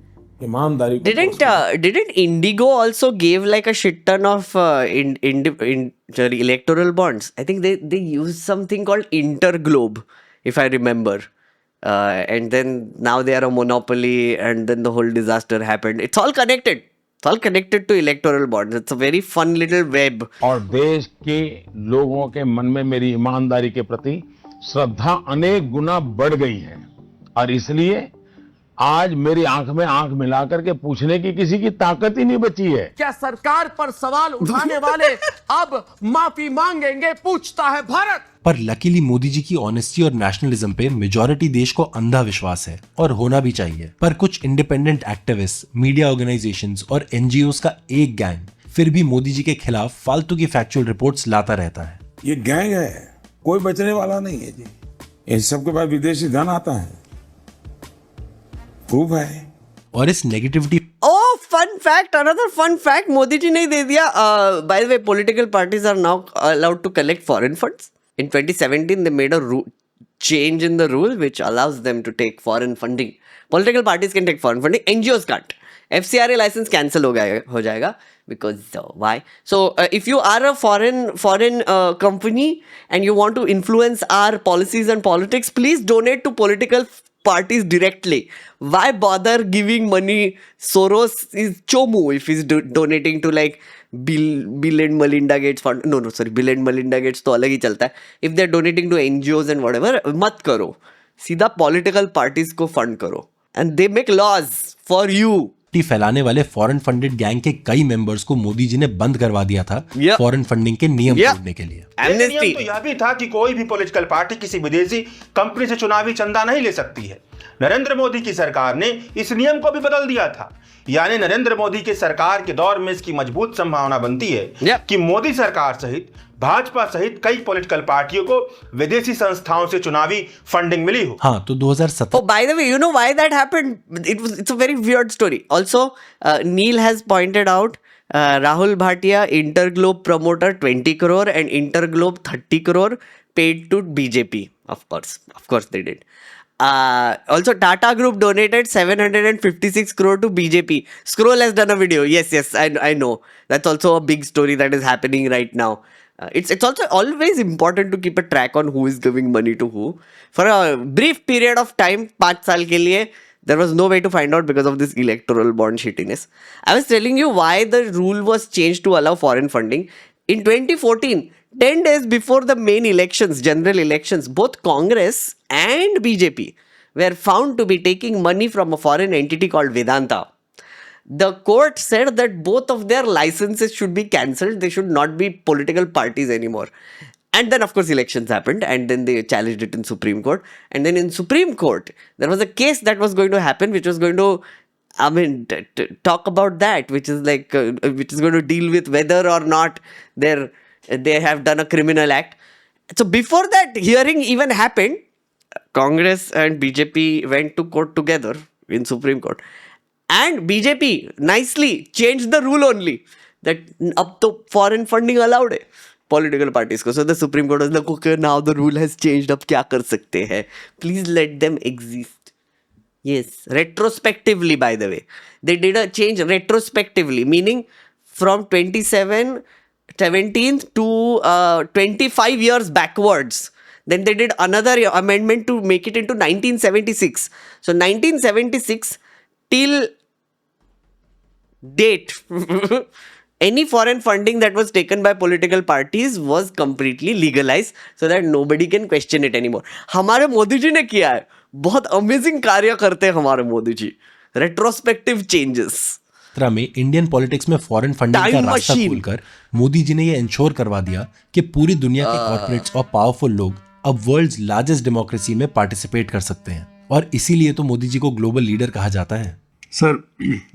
ईमानदारी Didn't Indigo also gave like a shit ton of electoral bonds? I think they used something called Interglobe, if I remember. And then now they are a monopoly, and then the whole disaster happened. It's all connected. It's all connected to electoral bonds. It's a very fun little web. और देश के लोगों के मन में मेरी ईमानदारी के प्रति श्रद्धा अनेक गुना बढ़ गई है और इसलिए आज मेरी आंख में आंख मिलाकर के पूछने की किसी की ताकत ही नहीं बची है। क्या सरकार पर सवाल उठाने वाले अब माफी मांगेंगे, पूछता है भारत। पर लकीली मोदी जी की ऑनेस्टी और नेशनलिज्म पे मेजॉरिटी देश को अंधा विश्वास है और होना भी चाहिए। पर कुछ इंडिपेंडेंट एक्टिविस्ट, मीडिया ऑर्गेनाइजेशंस और एनजीओस का एक गैंग फिर भी मोदी जी के खिलाफ फालतू की फैक्चुअल रिपोर्ट्स लाता रहता है। ये गैंग है, कोई बचने वाला नहीं है जी। इन सबके पास विदेशी धन आता है, प्रूफ है। और इस negativity fun fact, another fun fact, Modi ji ने दे दिया। By the way, political parties are now allowed to collect foreign funds. In 2017 they made a change in the rule which allows them to take foreign funding. Political parties can take foreign funding, NGOs can't. FCRA license cancel हो जाएगा because why? So if you are a foreign company and you want to influence our policies and politics, please donate to political parties directly. Why bother giving money? Soros is chomu if he's donating to like Bill and Melinda Gates fund. No, sorry, Bill and Melinda Gates तो अलग ही चलता है. If they're donating to NGOs and whatever, मत करो. सीधा political parties को fund करो. And they make laws for you. फैलाने वाले फॉरेन फंडेड गैंग के कई मेंबर्स को मोदी जी ने बंद करवा दिया था फॉरेन फंडिंग के नियम तोड़ने के लिए। नियम तो यह भी था कि कोई भी पॉलिटिकल पार्टी किसी विदेशी कंपनी से चुनावी चंदा नहीं ले सकती है। नरेंद्र मोदी की सरकार ने इस नियम को भी बदल दिया था। यानी नरेंद्र मोदी के सरकार के दौर में इसकी मजबूत संभावना बनती है कि मोदी सरकार सहित भाजपा सहित कई पॉलिटिकल पार्टियों को विदेशी संस्थाओं से चुनावी फंडिंग मिली हो। हाँ, तो 2017। Oh, by the way, you know why that happened? It's a very weird story. Also, Neil has pointed out Rahul Bhatia, Interglobe promoter 20 crore and Interglobe 30 crore paid to BJP. Of course they did. Also, Tata Group donated 756 crore to BJP. Scroll has done a video. Yes, I know. That's also a big story that is happening right now. It's also always important to keep a track on who is giving money to who. For a brief period of time, 5 साल के लिए, there was no way to find out because of this electoral bond shittiness. I was telling you why the rule was changed to allow foreign funding. In 2014, 10 days before the main elections, general elections, both Congress and BJP were found to be taking money from a foreign entity called Vedanta. The court said that both of their licenses should be cancelled. They should not be political parties anymore. And then, of course, elections happened, and then they challenged it in Supreme Court. And then in Supreme Court, there was a case that was going to happen, which was going to, talk about that, which is like, which is going to deal with whether or not they have done a criminal act. So before that hearing even happened, Congress and BJP went to court together in Supreme Court. And BJP nicely changed the rule only that up to foreign funding allowed है political parties को. So the Supreme Court was like, okay, now the rule has changed. अब क्या कर सकते हैं? Please let them exist. Yes, retrospectively, by the way. They did a change retrospectively, meaning from 17th to 25 years backwards. Then they did another amendment to make it into 1976. So 1976 till date, any foreign funding that was taken by political parties was completely legalized so that nobody can question it anymore. हमारे मोदी जी ने किया है, बहुत अमेजिंग कार्य करते हैं हमारे मोदी जी. रेट्रोस्पेक्टिव चेंजेस में इंडियन पॉलिटिक्स में फॉरेन फंडिंग का रास्ता खोलकर मोदी जी ने ये इंश्योर करवा दिया कि पूरी दुनिया के कॉर्पोरेट्स और पावरफुल लोग अब वर्ल्ड्स लार्जेस्ट डेमोक्रेसी में पार्टिसिपेट कर सकते हैं, और इसीलिए तो मोदी जी को ग्लोबल लीडर कहा जाता है. सर,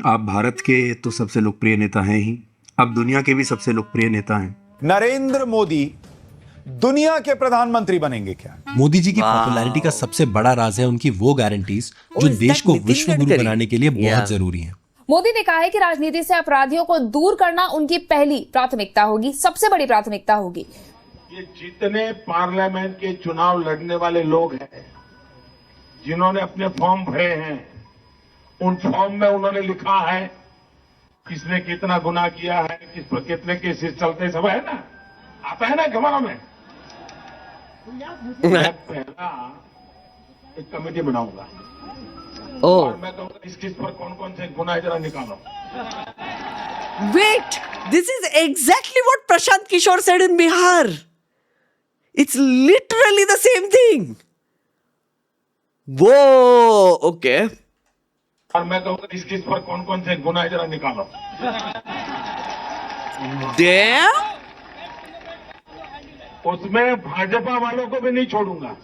आप भारत के तो सबसे लोकप्रिय नेता हैं ही, अब दुनिया के भी सबसे लोकप्रिय नेता हैं. नरेंद्र मोदी दुनिया के प्रधानमंत्री बनेंगे क्या? मोदी जी की पॉपुलैरिटी का सबसे बड़ा राज है उनकी वो गारंटीज जो देश को विश्व गुरु बनाने के लिए बहुत जरूरी है. मोदी ने कहा है कि राजनीति से अपराधियों को दूर करना उनकी पहली प्राथमिकता होगी, सबसे बड़ी प्राथमिकता होगी. ये जितने पार्लियामेंट के चुनाव लड़ने वाले लोग हैं, जिन्होंने अपने फॉर्म भरे हैं, उन फॉर्म में उन्होंने लिखा है किसने कितना गुनाह किया है, किस पर कितने केसेस चलते, सब है ना, आता है ना खबरों में. मैं पहला एक कमेटी बनाऊंगा और मैं कहूँगा किस पर कौन कौन से गुनाह जरा निकालो. Wait, this is exactly what Prashant Kishore said in Bihar. It's literally the same thing. Whoa, okay. और मैं कहूँगा किस पर कौन कौन से गुनाह जरा निकालो. Damn. उसमें भाजपा वालों को भी नहीं छोड़ूंगा,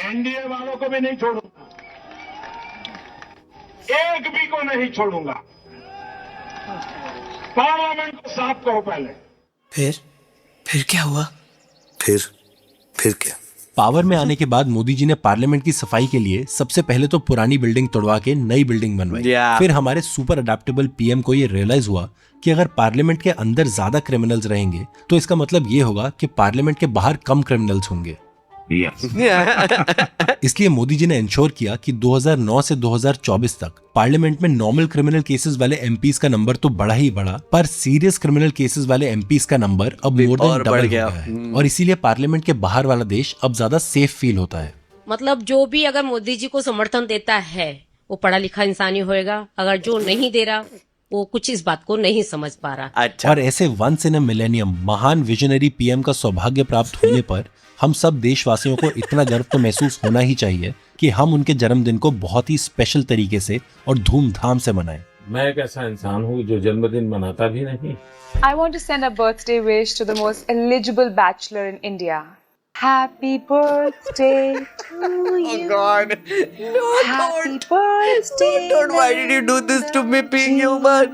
एनडीए वालों को भी नहीं छोड़ूंगा, एक भी को नहीं छोड़ूंगा. पार्लियामेंट को साफ करो पहले. फिर क्या हुआ? फिर क्या? पावर में आने के बाद मोदी जी ने पार्लियामेंट की सफाई के लिए सबसे पहले तो पुरानी बिल्डिंग तोड़वा के नई बिल्डिंग बनवाई. फिर हमारे सुपर अडेप्टेबल पीएम को ये रियलाइज हुआ कि अगर पार्लियामेंट के अंदर ज्यादा क्रिमिनल्स रहेंगे तो इसका मतलब ये होगा कि पार्लियामेंट के बाहर कम क्रिमिनल्स होंगे. इसलिए मोदी जी ने इंश्योर किया कि 2009 से 2024 तक पार्लियामेंट में नॉर्मल क्रिमिनल केसेस वाले एमपीज का नंबर तो बढ़ा ही बढ़ा, पर सीरियस क्रिमिनल केसेस वाले एमपीज का नंबर अब मोर देन डबल हो गया है. और इसीलिए पार्लियामेंट के बाहर वाला देश अब ज्यादा सेफ फील होता है. मतलब जो भी अगर मोदी जी को समर्थन देता है वो पढ़ा लिखा इंसान ही होएगा, अगर जो नहीं दे रहा वो कुछ इस बात को नहीं समझ पा रहा. अच्छा. और ऐसे वंस इन अ मिलेनियम महान विजनरी पीएम का सौभाग्य प्राप्त होने पर हम सब देशवासियों को इतना गर्व तो महसूस होना ही चाहिए कि हम उनके जन्मदिन को बहुत ही स्पेशल तरीके से और धूमधाम से मनाएं. मैं एक ऐसा इंसान हूँ जो जन्मदिन मनाता भी नहीं. I want to send a birthday wish to the most eligible bachelor in India. Happy birthday to you. Oh God. No, Happy birthday. Don't. Why did you do this to me, being human?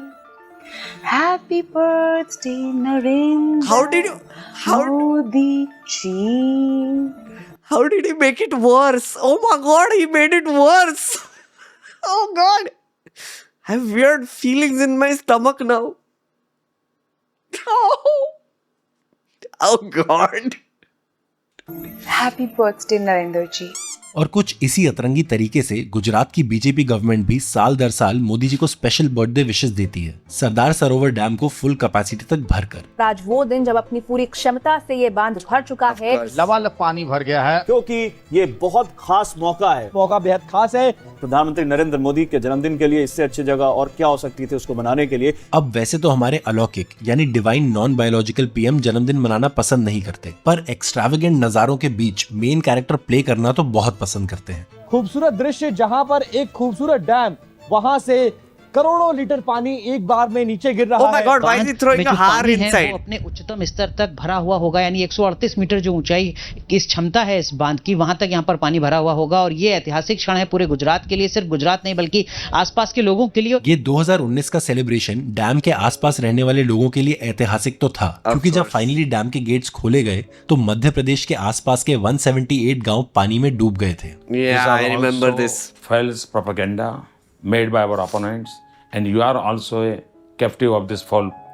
Happy birthday, Narendra. How did you? Modi ji. How did he make it worse? Oh my God, he made it worse. Oh God. I have weird feelings in my stomach now. Oh God. Happy birthday, Narendra ji. और कुछ इसी अतरंगी तरीके से गुजरात की बीजेपी गवर्नमेंट भी साल दर साल मोदी जी को स्पेशल बर्थडे विशेस देती है, सरदार सरोवर डैम को फुल कैपेसिटी तक भरकर. आज वो दिन जब अपनी पूरी क्षमता से ये बांध भर चुका है, लबालब पानी भर गया है, क्योंकि ये बहुत खास मौका है. मौका बेहद खास है. प्रधानमंत्री नरेंद्र मोदी के जन्मदिन के लिए इससे अच्छी जगह और क्या हो सकती थी उसको मनाने के लिए. अब वैसे तो हमारे अलौकिक यानी डिवाइन नॉन बायोलॉजिकल पीएम जन्मदिन मनाना पसंद नहीं करते, पर एक्स्ट्रावेगेंट नजारों के बीच मेन कैरेक्टर प्ले करना तो बहुत पसंद करते हैं. खूबसूरत दृश्य जहां पर एक खूबसूरत डैम, वहां से करोड़ों लीटर पानी एक बार में नीचे गिर रहा है. Oh my God, why is he throwing a hair inside? वो अपने उच्चतम स्तर तक भरा हुआ होगा, यानी 138 मीटर जो ऊंचाई की क्षमता है इस बांध की, वहां तक यहाँ पर पानी भरा हुआ होगा. और ये ऐतिहासिक क्षण है पूरे गुजरात के लिए, सिर्फ गुजरात नहीं बल्कि आसपास के लोगों के लिए. ये 2019 का सेलिब्रेशन डैम के आसपास रहने वाले लोगों के लिए ऐतिहासिक तो था, क्योंकि जब फाइनली डैम के गेट्स खोले गए तो मध्य प्रदेश के आसपास के 178 गांव पानी में डूब गए थे. Yeah, I remember this. False propaganda made by our opponents, and you are also a captive of this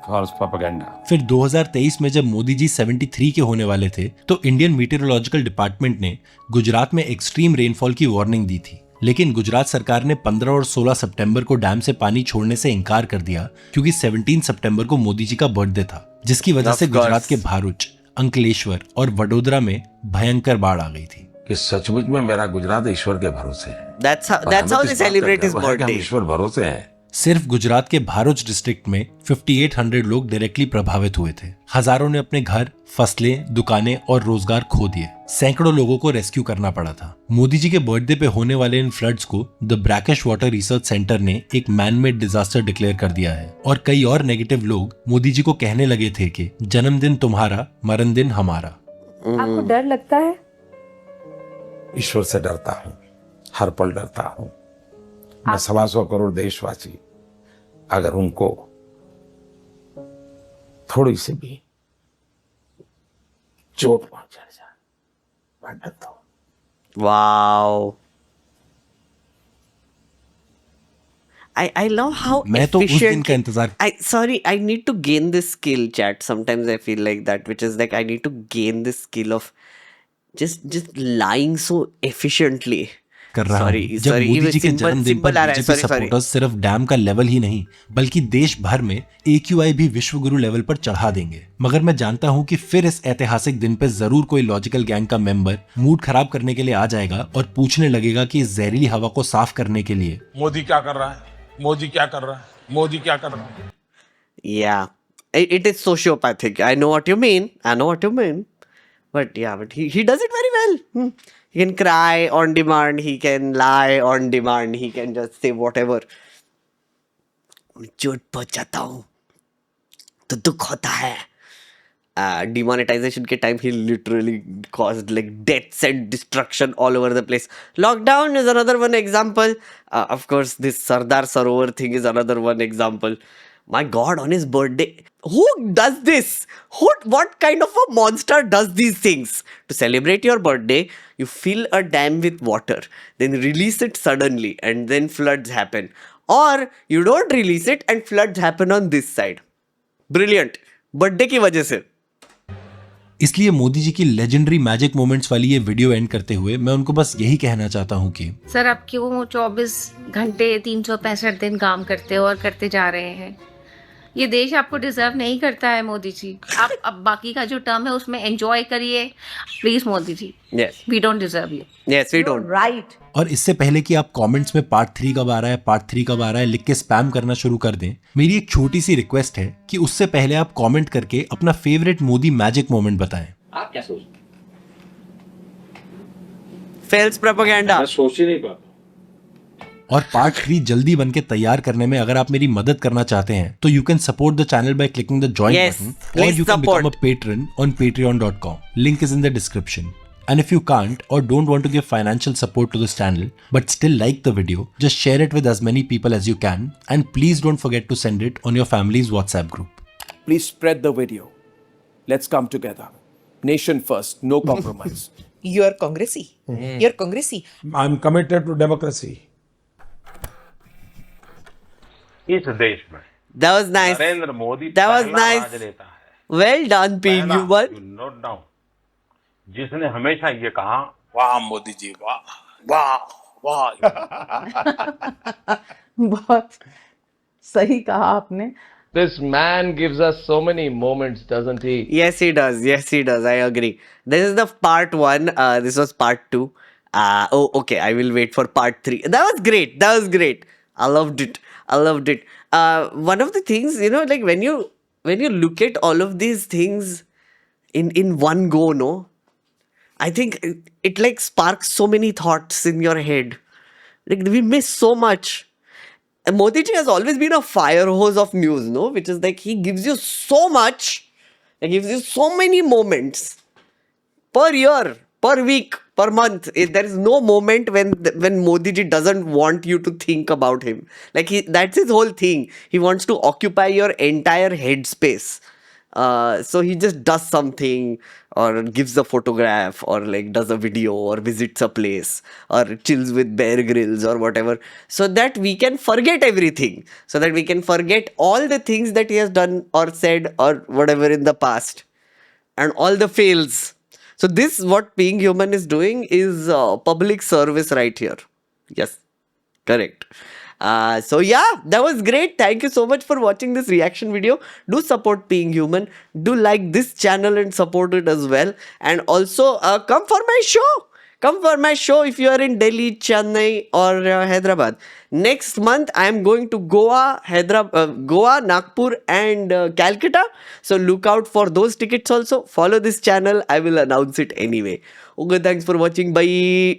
false propaganda. फिर 2023 में जब मोदी जी 73 के होने वाले थे तो इंडियन मीटेरोलॉजिकल डिपार्टमेंट ने गुजरात में एक्सट्रीम रेनफॉल की वार्निंग दी थी, लेकिन गुजरात सरकार ने 15 और 16 सितंबर को डैम से पानी छोड़ने से इनकार कर दिया क्योंकि 17 सितंबर को मोदी जी का बर्थडे था, जिसकी वजह से गुजरात के भारूच, अंकलेश्वर और वडोदरा में भयंकर बाढ़ आ गई थी। कि सचमुच में मेरा गुजरात ईश्वर के भरोसे है। That's how they celebrate his birthday. ईश्वर भरोसे है। सिर्फ गुजरात के भारूच डिस्ट्रिक्ट में 5800 लोग डायरेक्टली प्रभावित हुए थे। हजारों ने अपने घर, फसलें, दुकानें और रोजगार खो दिए। सैकड़ों लोगों को रेस्क्यू करना पड़ा था। मोदी जी के बर्थडे पे होने वाले इन फ्लड्स को the brackish water research centre ने एक मैन मेड डिजास्टर डिक्लेयर कर दिया है और कई और नेगेटिव लोग मोदी जी को कहने लगे थे कि जन्मदिन तुम्हारा, मरण दिन हमारा। आपको डर लगता है? ईश्वर से डरता हूँ, हर पल डरता हूँ। मैं 125 करोड़ देशवासी अगर उनको थोड़ी सी भी चोट पहुंचा जाए, मैं डरता हूँ। Wow. I love how मैं तो उस दिन efficient. का इंतजार I need to gain this skill, chat. Sometimes I feel like that, which is like I need to gain this skill of just lying so efficiently. कर रहा हूं। जब sorry, मोदी even जी के simple- जन्मदिन पर simple आ रहा है, बीजेपी sorry. सपोर्टर्स सिर्फ डैम का लेवल ही नहीं बल्कि देश भर में AQI भी विश्व गुरु लेवल पर चढ़ा देंगे। मगर मैं जानता हूं कि फिर इस ऐतिहासिक दिन पे जरूर कोई लॉजिकल गैंग का मेंबर मूड खराब करने के लिए आ जाएगा और पूछने लगेगा कि इस जहरीली हवा को साफ करने के लिए मोदी क्या कर रहा है, मोदी क्या कर रहा है, मोदी क्या कर रहा है। Yeah, it is sociopathic. I know what you mean. But yeah, but he does it very well. He can cry on demand. He can lie on demand. He can just say whatever. चोट पहुंचाता हूँ तो दुख होता है. Demonetization के time he literally caused like deaths and destruction all over the place. Lockdown is another one example. Of course, this Sardar Sarovar thing is another one example. My God, on his birthday, who does this? What kind of a monster does these things? To celebrate your birthday, you fill a dam with water, then release it suddenly, and then floods happen. Or you don't release it and floods happen on this side. Brilliant. Birthday की वजह से. इसलिए मोदी जी की लेजेंडरी मैजिक मोमेंट्स वाली ये वीडियो एंड करते हुए मैं उनको बस यही कहना चाहता हूँ कि सर आप क्यों 24 घंटे 365 दिन काम करते हो और करते जा रहे हैं। ये देश आपको डिजर्व नहीं करता है मोदी जी। आप अब बाकी का जो टर्म है उसमें एंजॉय करिए please Modi ji. Yes. We don't deserve you. Yes, we don't. Right. और इससे पहले कि आप कमेंट्स में पार्ट 3 कब आ रहा है लिख के स्पैम करना शुरू कर दें, मेरी एक छोटी सी रिक्वेस्ट है कि उससे पहले आप कमेंट करके अपना फेवरेट मोदी मैजिक मोमेंट बताएं। आप क्या सोचते? False propaganda. मैं सोच ही नहीं पाता। और पार्ट 3 जल्दी बन के तैयार करने में अगर आप मेरी मदद करना चाहते हैं तो you can support the channel by clicking the join Yes, button और please you can support. Become a patron on patreon.com. Link is in the description. And if you can't or don't want to give financial support to this channel but still like the video, just share it with as many people as you can and please don't forget to send it on your family's WhatsApp group. Please spread the video. Let's come together. Nation first, no compromise. You're Congressy. You're Congressy. I'm committed to democracy. इस देश में That was nice. Narendra Modi That was पहला nice. राज लेता है। Well done, Ping. You won. Note down, जिसने हमेशा ये कहा वाह मोदी जी वाह वाह वाह। बहुत सही कहा आपने. This man gives us so many moments, doesn't he? Yes, he does. Yes, he does. I agree. This is the part 1. This was part 2. Okay. I will wait for part 3. That was great. I loved it. One of the things, like when you look at all of these things in one go, no, I think it like sparks so many thoughts in your head. Like we miss so much. And Modi ji has always been a fire hose of news, no? Which is like he gives you so much. He gives you so many moments per year, per week, per month. There is no moment when Modi ji doesn't want you to think about him. Like that's his whole thing. He wants to occupy your entire headspace. So he just does something or gives a photograph or like does a video or visits a place or chills with Bear Grylls or whatever, so that we can forget everything, so that we can forget all the things that he has done or said or whatever in the past and all the fails. So this, what Being Human is doing, is public service right here. Yes, correct. So yeah, that was great. Thank you so much for watching this reaction video. Do support Being Human. Do like this channel and support it as well. And also come for my show. Come for my show if you are in Delhi, Chennai or Hyderabad. Next month I am going to Goa, Goa, Nagpur and Calcutta. So look out for those tickets also. Follow this channel. I will announce it anyway. Okay, thanks for watching. Bye.